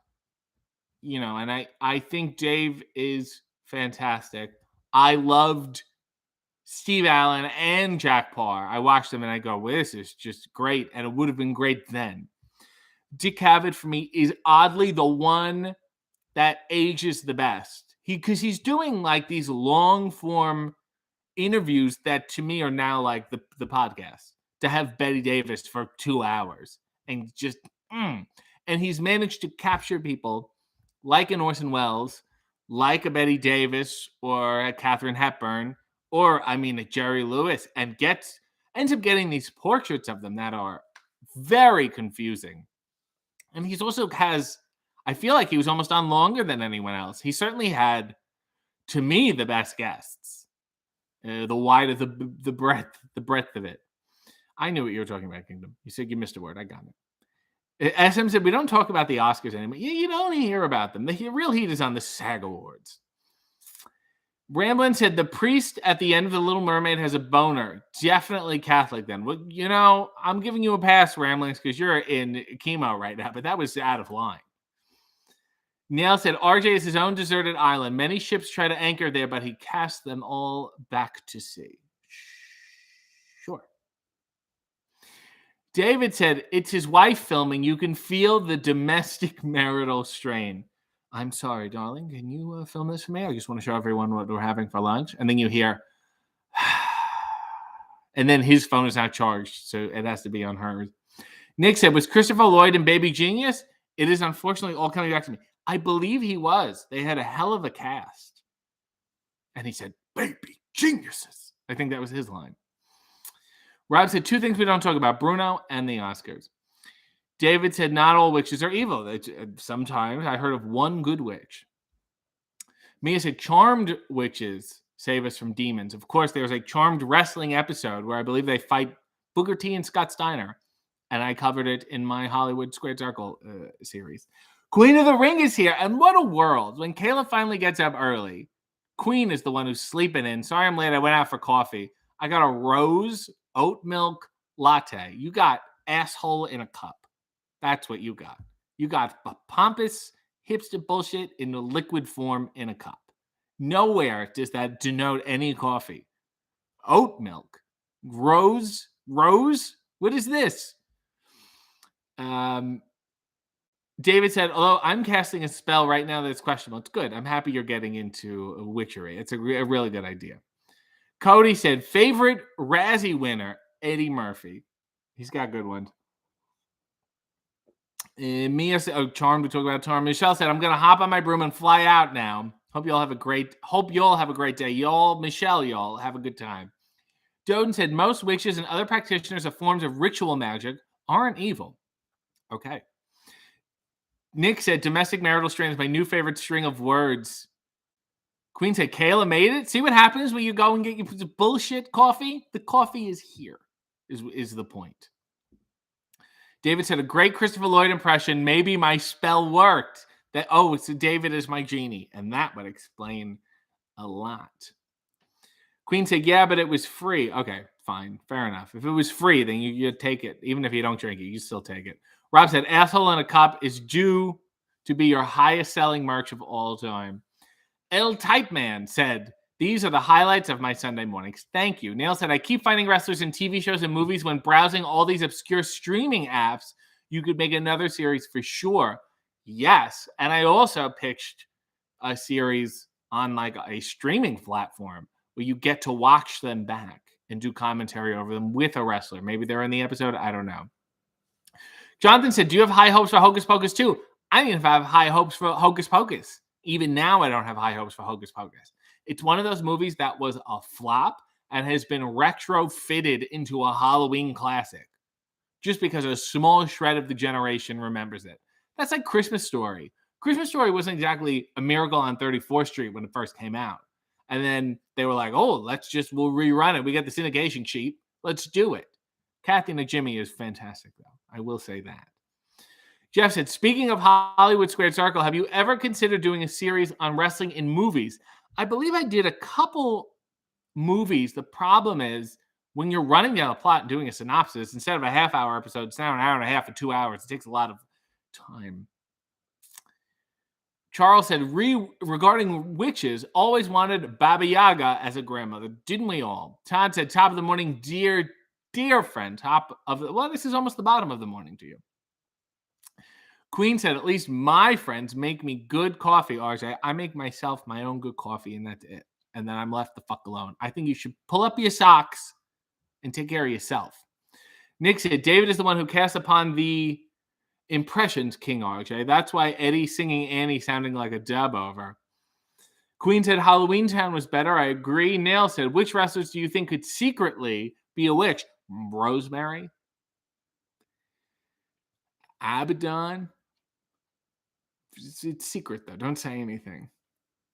[SPEAKER 1] You know, and I think Dave is fantastic. I loved Steve Allen and Jack Parr. I watched them and I go, well, this is just great. And it would have been great then. Dick Cavett for me is oddly the one that ages the best. Because he's doing like these long form interviews that to me are now like the podcast. To have Betty Davis for 2 hours and just, and he's managed to capture people like an Orson Welles, like a Betty Davis or a Katharine Hepburn, or a Jerry Lewis, and ends up getting these portraits of them that are very confusing. And he's also I feel like he was almost on longer than anyone else. He certainly had, to me, the best guests. The wide of the breadth of it. I knew what you were talking about, Kingdom. You said you missed a word. I got it. SM said, we don't talk about the Oscars anymore. You don't hear about them. The real heat is on the SAG Awards. Ramblin said, the priest at the end of The Little Mermaid has a boner. Definitely Catholic then. Well, you know, I'm giving you a pass, Ramblings, because you're in chemo right now, but that was out of line. Neil said, RJ is his own deserted island. Many ships try to anchor there, but he cast them all back to sea. Sure. David said, it's his wife filming. You can feel the domestic marital strain. I'm sorry, darling. Can you film this for me? I just want to show everyone what we're having for lunch. And then you hear, and then his phone is not charged, so it has to be on hers. Nick said, was Christopher Lloyd in Baby Genius? It is unfortunately all coming back to me. I believe he was. They had a hell of a cast. And he said, Baby Geniuses. I think that was his line. Rob said, two things we don't talk about, Bruno and the Oscars. David said, not all witches are evil. Sometimes I heard of one good witch. Mia said, charmed witches save us from demons. Of course, there's a charmed wrestling episode where I believe they fight Booker T and Scott Steiner. And I covered it in my Hollywood Squared Circle series. Queen of the Ring is here. And what a world. When Kayla finally gets up early, Queen is the one who's sleeping in. Sorry I'm late. I went out for coffee. I got a rose oat milk latte. You got asshole in a cup. That's what you got. You got pompous hipster bullshit in a liquid form in a cup. Nowhere does that denote any coffee. Oat milk. Rose? What is this? David said, although I'm casting a spell right now that's questionable, it's good. I'm happy you're getting into witchery. It's a really good idea. Cody said, favorite Razzie winner, Eddie Murphy. He's got good ones. Mia said, "Oh, Charm." We talk about Charm. Michelle said, "I'm gonna hop on my broom and fly out now. Hope you all have a great day. Y'all, Michelle, y'all have a good time." Doden said, "Most witches and other practitioners of forms of ritual magic aren't evil." Okay. Nick said, "Domestic marital strain is my new favorite string of words." Queen said, "Kayla made it. See what happens when you go and get your bullshit coffee? The coffee is here, is the point." David said, "A great Christopher Lloyd impression. Maybe my spell worked." So David is my genie, and that would explain a lot. Queen said, "Yeah, but it was free." Okay, fine, fair enough. If it was free, then you take it. Even if you don't drink it, you still take it. Rob said, "Asshole in a cup is due to be your highest selling merch of all time." L Type Man said, "These are the highlights of my Sunday mornings. Thank you." Neil said, "I keep finding wrestlers in TV shows and movies when browsing all these obscure streaming apps. You could make another series for sure." Yes. And I also pitched a series on like a streaming platform where you get to watch them back and do commentary over them with a wrestler. Maybe they're in the episode. I don't know. Jonathan said, "Do you have high hopes for Hocus Pocus too?" I didn't have high hopes for Hocus Pocus. Even now, I don't have high hopes for Hocus Pocus. It's one of those movies that was a flop and has been retrofitted into a Halloween classic just because a small shred of the generation remembers it. That's like Christmas Story. Christmas Story wasn't exactly a miracle on 34th Street when it first came out. And then they were like, "Oh, we'll rerun it. We get the syndication cheap. Let's do it." Kathy McJimmy is fantastic, though. I will say that. Jeff said, "Speaking of Hollywood Squared Circle, have you ever considered doing a series on wrestling in movies?" I believe I did a couple movies. The problem is when you're running down a plot and doing a synopsis, instead of a half-hour episode, it's now an hour and a half or 2 hours. It takes a lot of time. Charles said, regarding witches, always wanted Baba Yaga as a grandmother. Didn't we all? Todd said, "Top of the morning, dear friend. This is almost the bottom of the morning to you." Queen said, "At least my friends make me good coffee, RJ. I make myself my own good coffee, and that's it. And then I'm left the fuck alone. I think you should pull up your socks and take care of yourself." Nick said, "David is the one who cast upon the impressions, King RJ. That's why Eddie singing Annie sounding like a dub over." Queen said, "Halloween Town was better. I agree." Nail said, "Which wrestlers do you think could secretly be a witch?" Rosemary? Abaddon? It's secret, though. Don't say anything.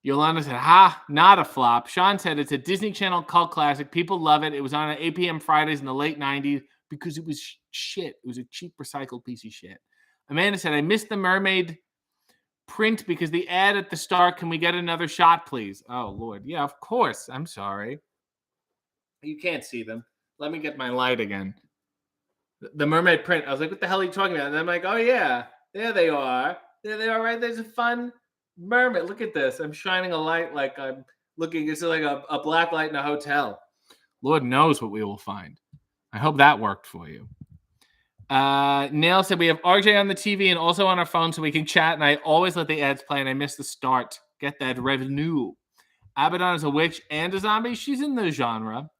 [SPEAKER 1] Yolanda said, not a flop. Sean said, "It's a Disney Channel cult classic. People love it. It was on at 8 p.m. Fridays in the late 90s because it was shit. It was a cheap, recycled piece of shit." Amanda said, "I missed the Mermaid print because the ad at the start. Can we get another shot, please?" Oh, Lord. Yeah, of course. I'm sorry. You can't see them. Let me get my light again. The Mermaid print. I was like, "What the hell are you talking about?" And I'm like, "Oh, yeah. There they are. There they are, right? There's a fun mermaid. Look at this. I'm shining a light like I'm looking. It's like a black light in a hotel." Lord knows what we will find. I hope that worked for you. Nail said, "We have RJ on the TV and also on our phone so we can chat, and I always let the ads play, and I miss the start. Get that revenue." Abaddon is a witch and a zombie. She's in the genre.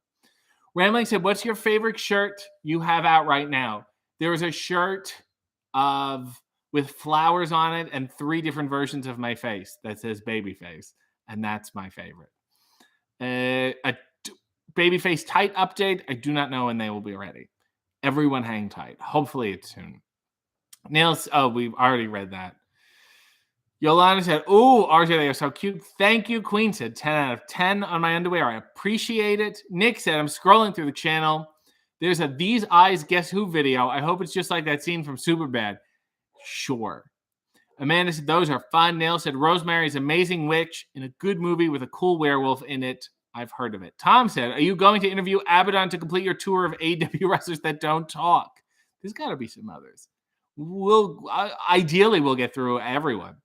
[SPEAKER 1] Rambling said, "What's your favorite shirt you have out right now?" There is a shirt with flowers on it and 3 different versions of my face that says Babyface, and that's my favorite. A Babyface tight update. I do not know when they will be ready. Everyone hang tight. Hopefully it's soon. Nails. Oh, we've already read that. Yolanda said, "Oh, RJ, they are so cute. Thank you." Queen said, 10 out of 10 on my underwear. I appreciate it. Nick said, "I'm scrolling through the channel. There's a These Eyes Guess Who video. I hope it's just like that scene from Superbad." Sure. Amanda said, "Those are fun." Nail said, "Rosemary's Amazing Witch in a good movie with a cool werewolf in it. I've heard of it." Tom said, "Are you going to interview Abaddon to complete your tour of AEW wrestlers that don't talk?" There's got to be some others. Ideally, we'll get through everyone.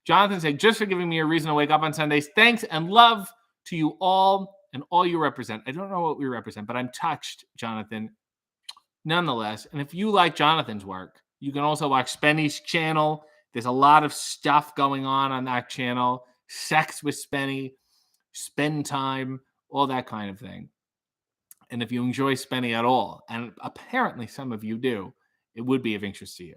[SPEAKER 1] Jonathan said, "Just for giving me a reason to wake up on Sundays. Thanks and love to you all and all you represent." I don't know what we represent, but I'm touched, Jonathan, nonetheless. And if you like Jonathan's work, you can also watch Spenny's channel. There's a lot of stuff going on that channel. Sex with Spenny, spend time, all that kind of thing. And if you enjoy Spenny at all, and apparently some of you do, it would be of interest to you.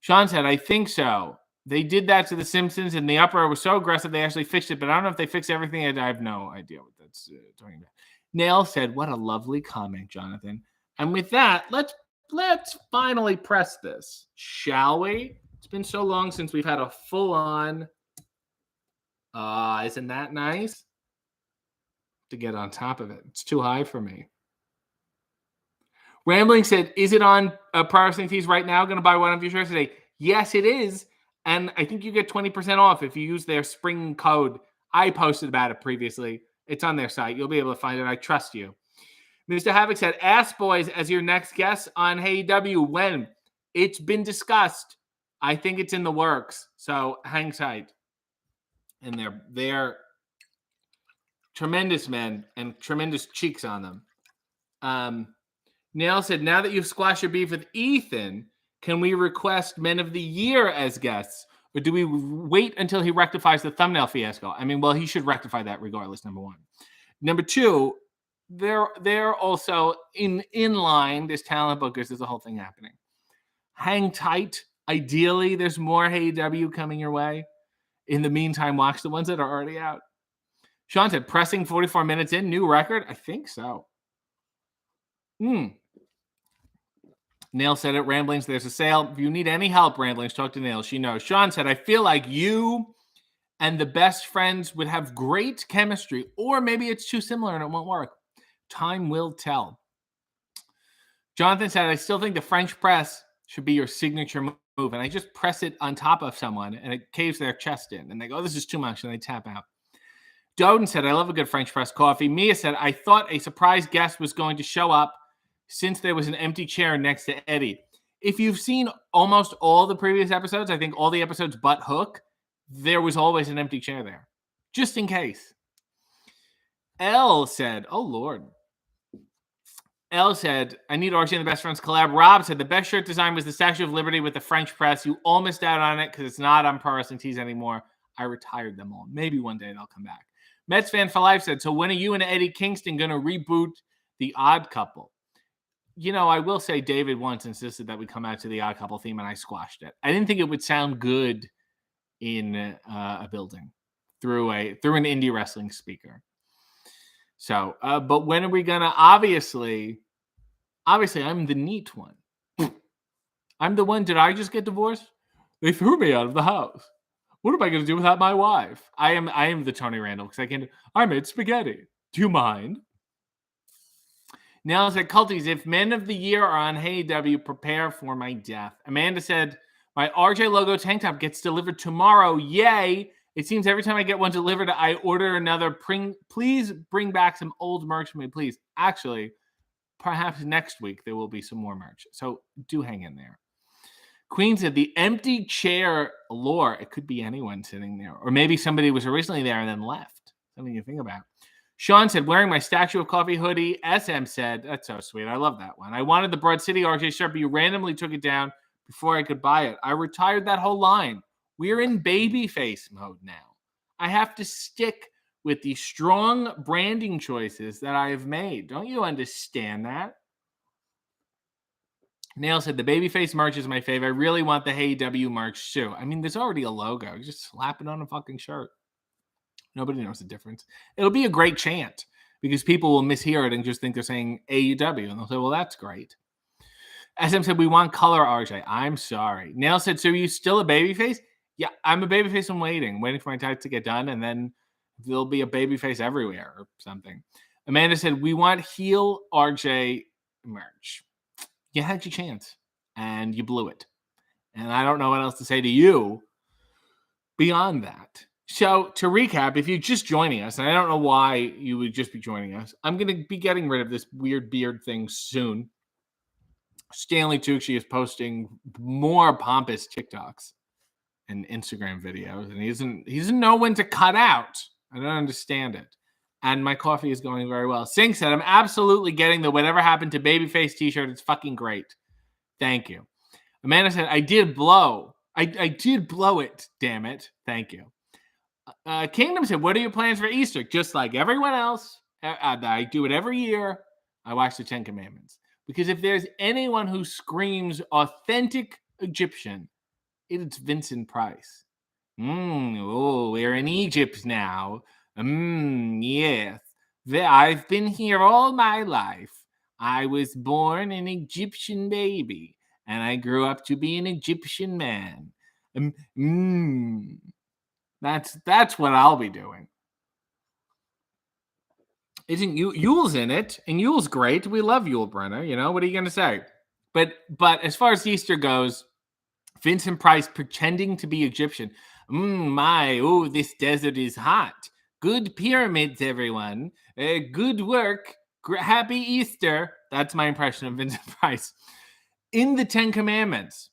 [SPEAKER 1] Sean said, I think so. They did that to The Simpsons, and the uproar was so aggressive they actually fixed it, but I don't know if they fixed everything. I have no idea what that's talking about. Nail said, what a lovely comment, Jonathan. And with that, let's finally press this, shall we? It's been so long since we've had a full-on, isn't that nice? To get on top of it. It's too high for me. Rambling said, is it on Pro Wrestling Tees right now? Going to buy one of your shirts today? Yes, it is. And I think you get 20% off if you use their spring code. I posted about it previously. It's on their site. You'll be able to find it. I trust you. Mr. Havoc said, ask boys as your next guest on Hey W. When? It's been discussed. I think it's in the works. So hang tight. And they're tremendous men and tremendous cheeks on them. Nail said, now that you've squashed your beef with Ethan, can we request Men of the Year as guests? Or do we wait until he rectifies the thumbnail fiasco? I mean, well, he should rectify that regardless, number one. Number two, they're also in line. There's talent bookers. There's a whole thing happening. Hang tight. Ideally, there's more Hey W coming your way. In the meantime, watch the ones that are already out. Sean said, pressing 44 minutes in, new record? I think so. Nail said it, Ramblings, there's a sale. If you need any help, Ramblings, talk to Nail. She knows. Sean said, I feel like you and the best friends would have great chemistry, or maybe it's too similar and it won't work. Time will tell. Jonathan said, I still think the French press should be your signature move. And I just press it on top of someone and it caves their chest in. And they go, this is too much. And they tap out. Doden said, I love a good French press coffee. Mia said, I thought a surprise guest was going to show up since there was an empty chair next to Eddie. If you've seen almost all the previous episodes, I think all the episodes but Hook, there was always an empty chair there, just in case. L said, oh, Lord. L said, I need RJ and the Best Friends collab. Rob said, the best shirt design was the Statue of Liberty with the French press. You all missed out on it because it's not on Pro Wrestling Tees anymore. I retired them all. Maybe one day they'll come back. Mets fan for life said, so when are you and Eddie Kingston going to reboot The Odd Couple? You know, I will say David once insisted that we come out to The Odd Couple theme, and I squashed it. I didn't think it would sound good in a building through an indie wrestling speaker. So, but when are we going to, obviously, I'm the neat one. I'm the one, did I just get divorced? They threw me out of the house. What am I going to do without my wife? I am the Tony Randall because I made spaghetti. Do you mind? Now said, Culties, if Men of the Year are on Hey W, prepare for my death. Amanda said, my RJ logo tank top gets delivered tomorrow. Yay. It seems every time I get one delivered, I order another. Please bring back some old merch for me, please. Actually, perhaps next week there will be some more merch. So do hang in there. Queen said, the empty chair lore. It could be anyone sitting there. Or maybe somebody was originally there and then left. Something you think about. Sean said, wearing my Statue of Coffee hoodie. SM said, that's so sweet. I love that one. I wanted the Broad City RJ shirt, but you randomly took it down before I could buy it. I retired that whole line. We're in babyface mode now. I have to stick with the strong branding choices that I have made. Don't you understand that? Nail said, the babyface merch is my favorite. I really want the Hey W merch too. I mean, there's already a logo. You just slap it on a fucking shirt. Nobody knows the difference. It'll be a great chant because people will mishear it and just think they're saying AEW. And they'll say, well, that's great. SM said, we want color RJ. I'm sorry. Nail said, so are you still a babyface? Yeah, I'm a babyface. I'm waiting for my tights to get done. And then there'll be a babyface everywhere or something. Amanda said, we want heel RJ merch. You had your chance and you blew it. And I don't know what else to say to you beyond that. So to recap, if you're just joining us, and I don't know why you would just be joining us, I'm going to be getting rid of this weird beard thing soon. Stanley Tucci is posting more pompous TikToks and Instagram videos, and he doesn't know when to cut out. I don't understand it. And my coffee is going very well. Singh said, I'm absolutely getting the whatever happened to Babyface t-shirt. It's fucking great. Thank you. Amanda said, I did blow. I did blow it, damn it. Thank you. Kingdom said, what are your plans for Easter? Just like everyone else, I do it every year. I watch the 10 Commandments. Because if there's anyone who screams authentic Egyptian, It's Vincent Price. Oh, we're in Egypt now. Yes. I've been here all my life. I was born an Egyptian baby, and I grew up to be an Egyptian man. That's what I'll be doing. Isn't Yule's in it? And Yule's great. We love Yule Brenner. You know, what are you going to say? But as far as Easter goes, Vincent Price pretending to be Egyptian. This desert is hot. Good pyramids, everyone. Good work. Happy Easter. That's my impression of Vincent Price. In the 10 Commandments,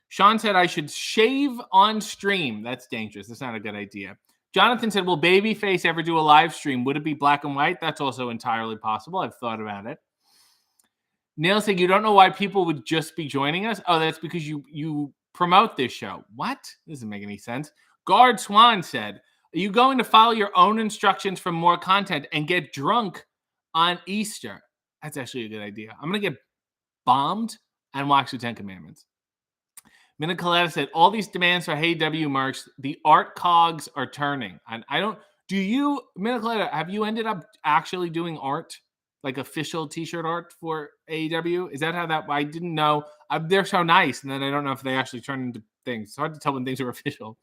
[SPEAKER 1] Sean said I should shave on stream. That's dangerous. That's not a good idea. Jonathan said, will Babyface ever do a live stream? Would it be black and white? That's also entirely possible. I've thought about it. Neil said, you don't know why people would just be joining us? Oh, that's because you promote this show. What? This doesn't make any sense. Guard Swan said, are you going to follow your own instructions for more content and get drunk on Easter? That's actually a good idea. I'm going to get bombed and watch the 10 Commandments. Mina Coletta said, all these demands for Hey W merch, the art cogs are turning. And Mina Coletta, have you ended up actually doing art? Like official t-shirt art for AEW? Is that how that, I didn't know. They're so nice. And then I don't know if they actually turn into things. It's hard to tell when things are official.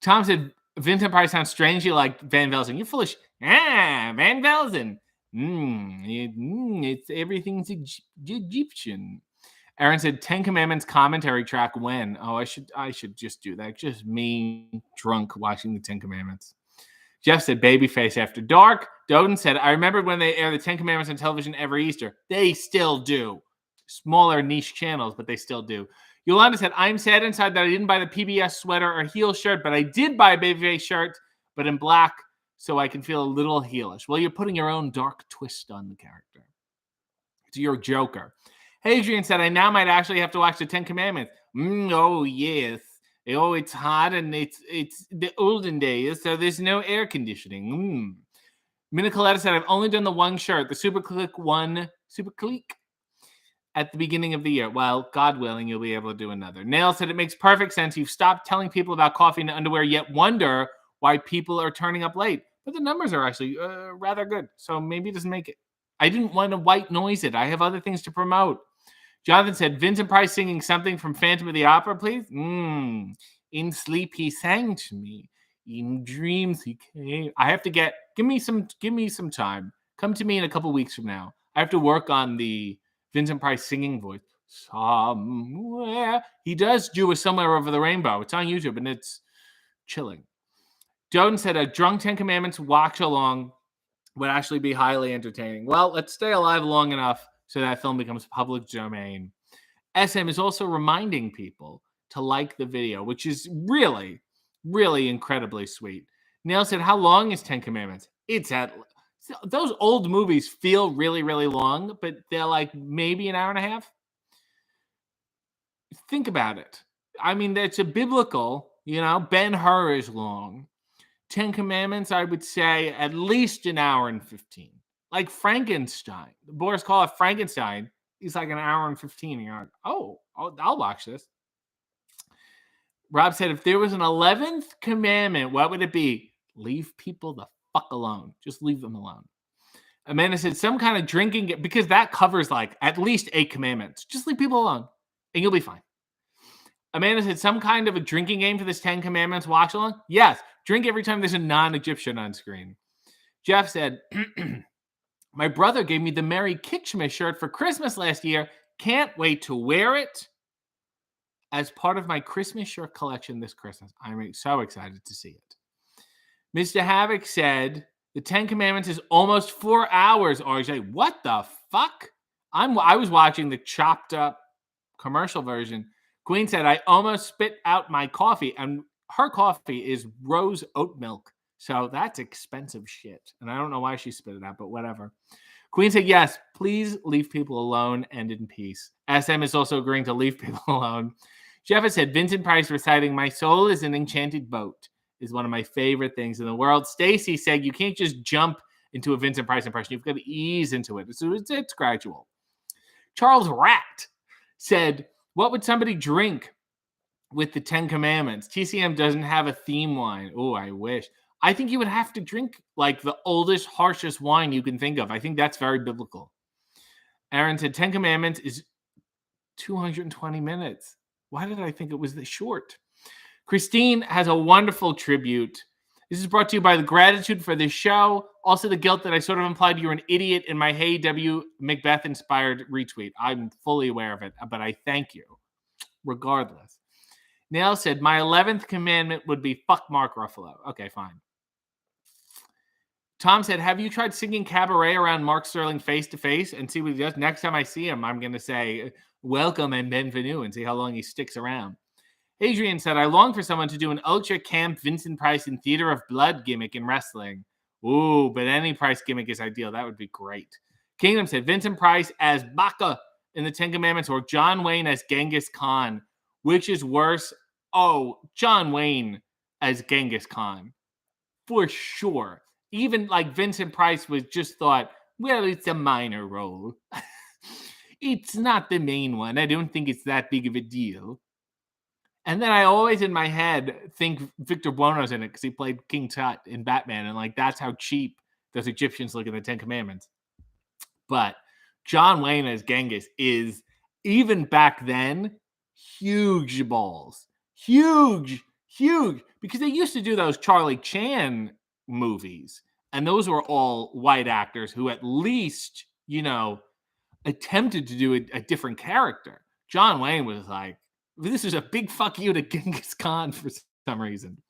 [SPEAKER 1] Tom said, Vincent Price sounds strangely like Van Velzen. You're foolish. Van Velzen. It's everything's Egyptian. Aaron said 10 Commandments commentary track when? Oh, I should just do that. Just me drunk watching the 10 Commandments. Jeff said Babyface after dark. Doden said, I remember when they air the 10 Commandments on television every Easter. They still do. Smaller niche channels, but they still do. Yolanda said, I'm sad inside that I didn't buy the PBS sweater or heel shirt, but I did buy a Babyface shirt, but in black, so I can feel a little heelish. Well, you're putting your own dark twist on the character. It's your Joker. Hadrian said, I now might actually have to watch the 10 Commandments. Oh, yes. Oh, it's hot and it's the olden days, so there's no air conditioning. Mina Coletta said, I've only done the one shirt, the Super Clique at the beginning of the year. Well, God willing, you'll be able to do another. Nail said, it makes perfect sense. You've stopped telling people about coffee and underwear, yet wonder why people are turning up late. But the numbers are actually rather good, so maybe it doesn't make it. I didn't want to white noise it. I have other things to promote. Jonathan said, Vincent Price singing something from Phantom of the Opera, please? In sleep he sang to me. In dreams he came. I have to give me some time. Come to me in a couple weeks from now. I have to work on the Vincent Price singing voice. Somewhere. He does do a Somewhere Over the Rainbow. It's on YouTube and it's chilling. Joden said a drunk 10 Commandments watch along would actually be highly entertaining. Well, let's stay alive long enough so that film becomes public domain. SM is also reminding people to like the video, which is really, really incredibly sweet. Neil said, how long is 10 Commandments? Those old movies feel really, really long, but they're like maybe an hour and a half. Think about it. I mean, it's a biblical, Ben-Hur is long. 10 Commandments, I would say at least an hour and 15. Like Frankenstein. The boys call it Frankenstein. He's like an hour and 15. And you're like, oh, I'll watch this. Rob said, if there was an 11th commandment, what would it be? Leave people the fuck alone. Just leave them alone. Amanda said, some kind of drinking, because that covers like at least 8 commandments. Just leave people alone and you'll be fine. Amanda said, some kind of a drinking game for this 10 Commandments watch along? Yes. Drink every time there's a non-Egyptian on screen. Jeff said, my brother gave me the Merry Kickschmiss shirt for Christmas last year. Can't wait to wear it as part of my Christmas shirt collection this Christmas. I'm so excited to see it. Mr. Havoc said, the 10 Commandments is almost 4 hours, RJ. What the fuck? I was watching the chopped up commercial version. Queen said, I almost spit out my coffee, and her coffee is rose oat milk. So that's expensive shit. And I don't know why she spit it out, but whatever. Queen said, yes, please leave people alone and in peace. SM is also agreeing to leave people alone. Jeff has said, Vincent Price reciting, my soul is an enchanted boat is one of my favorite things in the world. Stacy said, you can't just jump into a Vincent Price impression. You've got to ease into it. So it's gradual. Charles Rat said, what would somebody drink with the 10 Commandments. TCM doesn't have a theme wine. Oh, I wish. I think you would have to drink like the oldest, harshest wine you can think of. I think that's very biblical. Aaron said 10 Commandments is 220 minutes. Why did I think it was this short? Christine has a wonderful tribute. This is brought to you by the gratitude for this show. Also, the guilt that I sort of implied you're an idiot in my Hey W. Macbeth inspired retweet. I'm fully aware of it, but I thank you regardless. Nail said, my 11th commandment would be fuck Mark Ruffalo. Okay, fine. Tom said, have you tried singing cabaret around Mark Sterling face to face and see what he does? Next time I see him, I'm going to say, welcome and bienvenue and see how long he sticks around. Adrian said, I long for someone to do an ultra camp Vincent Price in Theater of Blood gimmick in wrestling. Ooh, but any Price gimmick is ideal. That would be great. Kingdom said, Vincent Price as Baka in the 10 Commandments or John Wayne as Genghis Khan. Which is worse? Oh, John Wayne as Genghis Khan. For sure. Even like Vincent Price was just thought, well, it's a minor role. It's not the main one. I don't think it's that big of a deal. And then I always in my head think Victor Buono's in it because he played King Tut in Batman. And like, that's how cheap those Egyptians look in the 10 Commandments. But John Wayne as Genghis is, even back then, huge balls. Huge. Because they used to do those Charlie Chan movies. And those were all white actors who at least, attempted to do a different character. John Wayne was like, this is a big fuck you to Genghis Khan for some reason.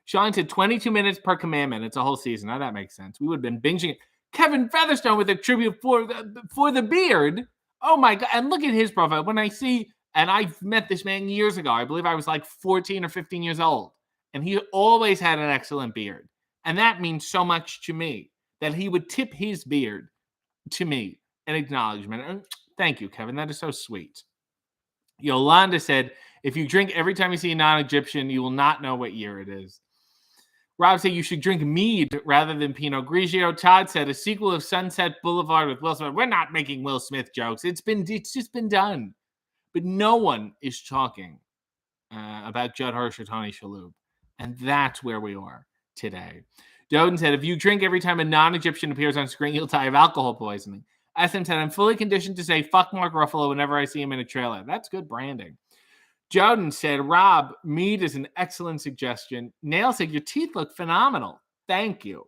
[SPEAKER 1] Sean said 22 minutes per commandment. It's a whole season. Now that makes sense. We would have been binging it. Kevin Featherstone with a tribute for the beard. Oh my God. And look at his profile. When I see, and I've met this man years ago. I believe I was like 14 or 15 years old. And he always had an excellent beard. And that means so much to me that he would tip his beard to me an acknowledgement. And thank you, Kevin. That is so sweet. Yolanda said, if you drink every time you see a non-Egyptian, you will not know what year it is. Rob said you should drink mead rather than Pinot Grigio. Todd said a sequel of Sunset Boulevard with Will Smith. We're not making Will Smith jokes. It's just been done. But no one is talking about Judd Hirsch or Tony Shalhoub. And that's where we are today. Doden said, if you drink every time a non-Egyptian appears on screen, you'll die of alcohol poisoning. SM said, I'm fully conditioned to say fuck Mark Ruffalo whenever I see him in a trailer. That's good branding. Joden said, Rob, mead is an excellent suggestion. Nail said, your teeth look phenomenal. Thank you.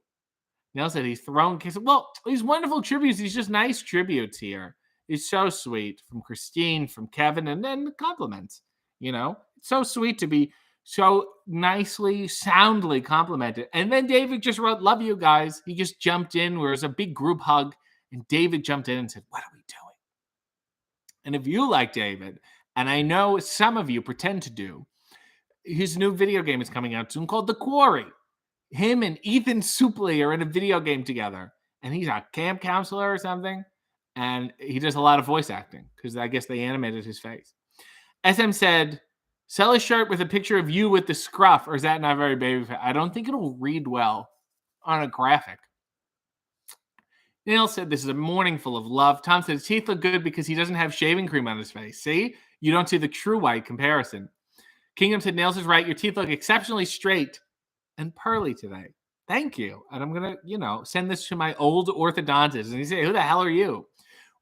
[SPEAKER 1] Nail said, he's throwing kisses. Well, these wonderful tributes. These just nice tributes here. It's so sweet from Christine, from Kevin, and then the compliments. It's so sweet to be so nicely, soundly complimented. And then David just wrote, love you guys. He just jumped in. There was a big group hug. And David jumped in and said, what are we doing? And if you like David, and I know some of you pretend to do, his new video game is coming out soon called The Quarry. Him and Ethan Suplee are in a video game together. And he's a camp counselor or something. And he does a lot of voice acting because I guess they animated his face. SM said, sell a shirt with a picture of you with the scruff. Or is that not very baby? I don't think it'll read well on a graphic. Neil said, this is a morning full of love. Tom said, his teeth look good because he doesn't have shaving cream on his face. See? You don't see the true white comparison. Kingdom said, Nails is right. Your teeth look exceptionally straight and pearly today. Thank you. And I'm going to, send this to my old orthodontist. And he said, who the hell are you?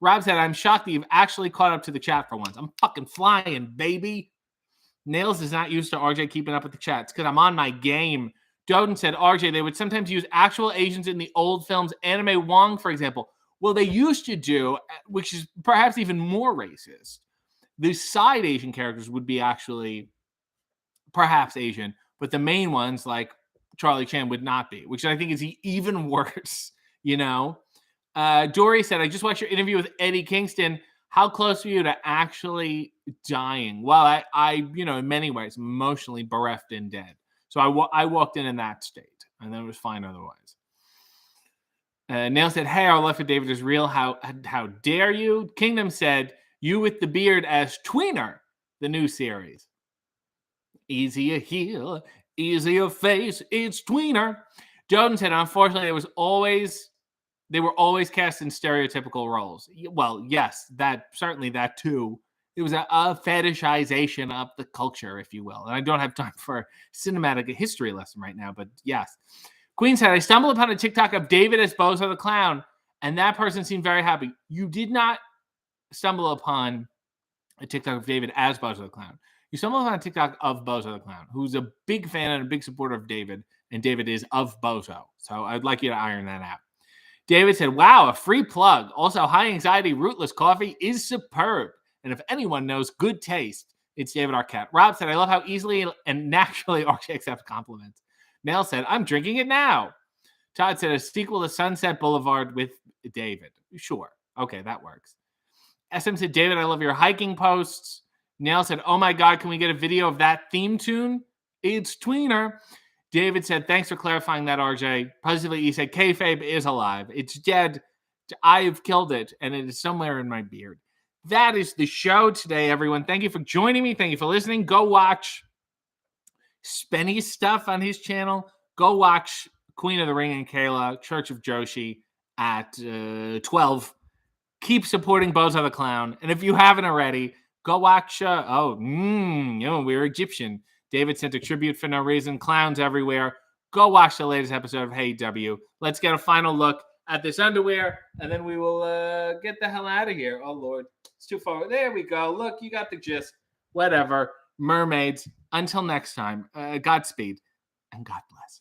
[SPEAKER 1] Rob said, I'm shocked that you've actually caught up to the chat for once. I'm fucking flying, baby. Nails is not used to RJ keeping up with the chats because I'm on my game. Doden said, RJ, they would sometimes use actual Asians in the old films. Anime Wong, for example. Well, they used to do, which is perhaps even more racist. The side Asian characters would be actually perhaps Asian, but the main ones, like Charlie Chan, would not be, which I think is even worse, Dory said, I just watched your interview with Eddie Kingston. How close were you to actually dying? Well, I in many ways, emotionally bereft and dead. So I walked in that state, and then it was fine otherwise. Nail said, hey, our love for David is real. How dare you? Kingdom said, you with the beard as Tweener, the new series. Easier heel, easier face, it's Tweener. Joden said, unfortunately, they were always cast in stereotypical roles. Well, yes, that too. It was a fetishization of the culture, if you will. And I don't have time for a cinematic history lesson right now, but yes. Queen said, I stumbled upon a TikTok of David as Bozo the Clown, and that person seemed very happy. You did not stumble upon a TikTok of David as Bozo the Clown. You stumbled upon a TikTok of Bozo the Clown, who's a big fan and a big supporter of David, and David is of Bozo. So I'd like you to iron that out. David said, wow, a free plug. Also, high anxiety rootless coffee is superb. And if anyone knows good taste, it's David Arquette. Rob said, I love how easily and naturally RJ accepts compliments. Mel said, I'm drinking it now. Todd said, a sequel to Sunset Boulevard with David. Sure. Okay, that works. SM said, David, I love your hiking posts. Nail said, oh my God, can we get a video of that theme tune? It's tweener. David said, thanks for clarifying that, RJ. Positively, he said, kayfabe is alive. It's dead. I've killed it, and it is somewhere in my beard. That is the show today, everyone. Thank you for joining me. Thank you for listening. Go watch Spenny's stuff on his channel. Go watch Queen of the Ring and Kayla, Church of Joshi at 12. Keep supporting Bozo the Clown. And if you haven't already, go watch, we're Egyptian. David sent a tribute for no reason. Clowns everywhere. Go watch the latest episode of Hey W. Let's get a final look at this underwear, and then we will get the hell out of here. Oh, Lord. It's too far. There we go. Look, you got the gist. Whatever. Mermaids. Until next time, Godspeed, and God bless.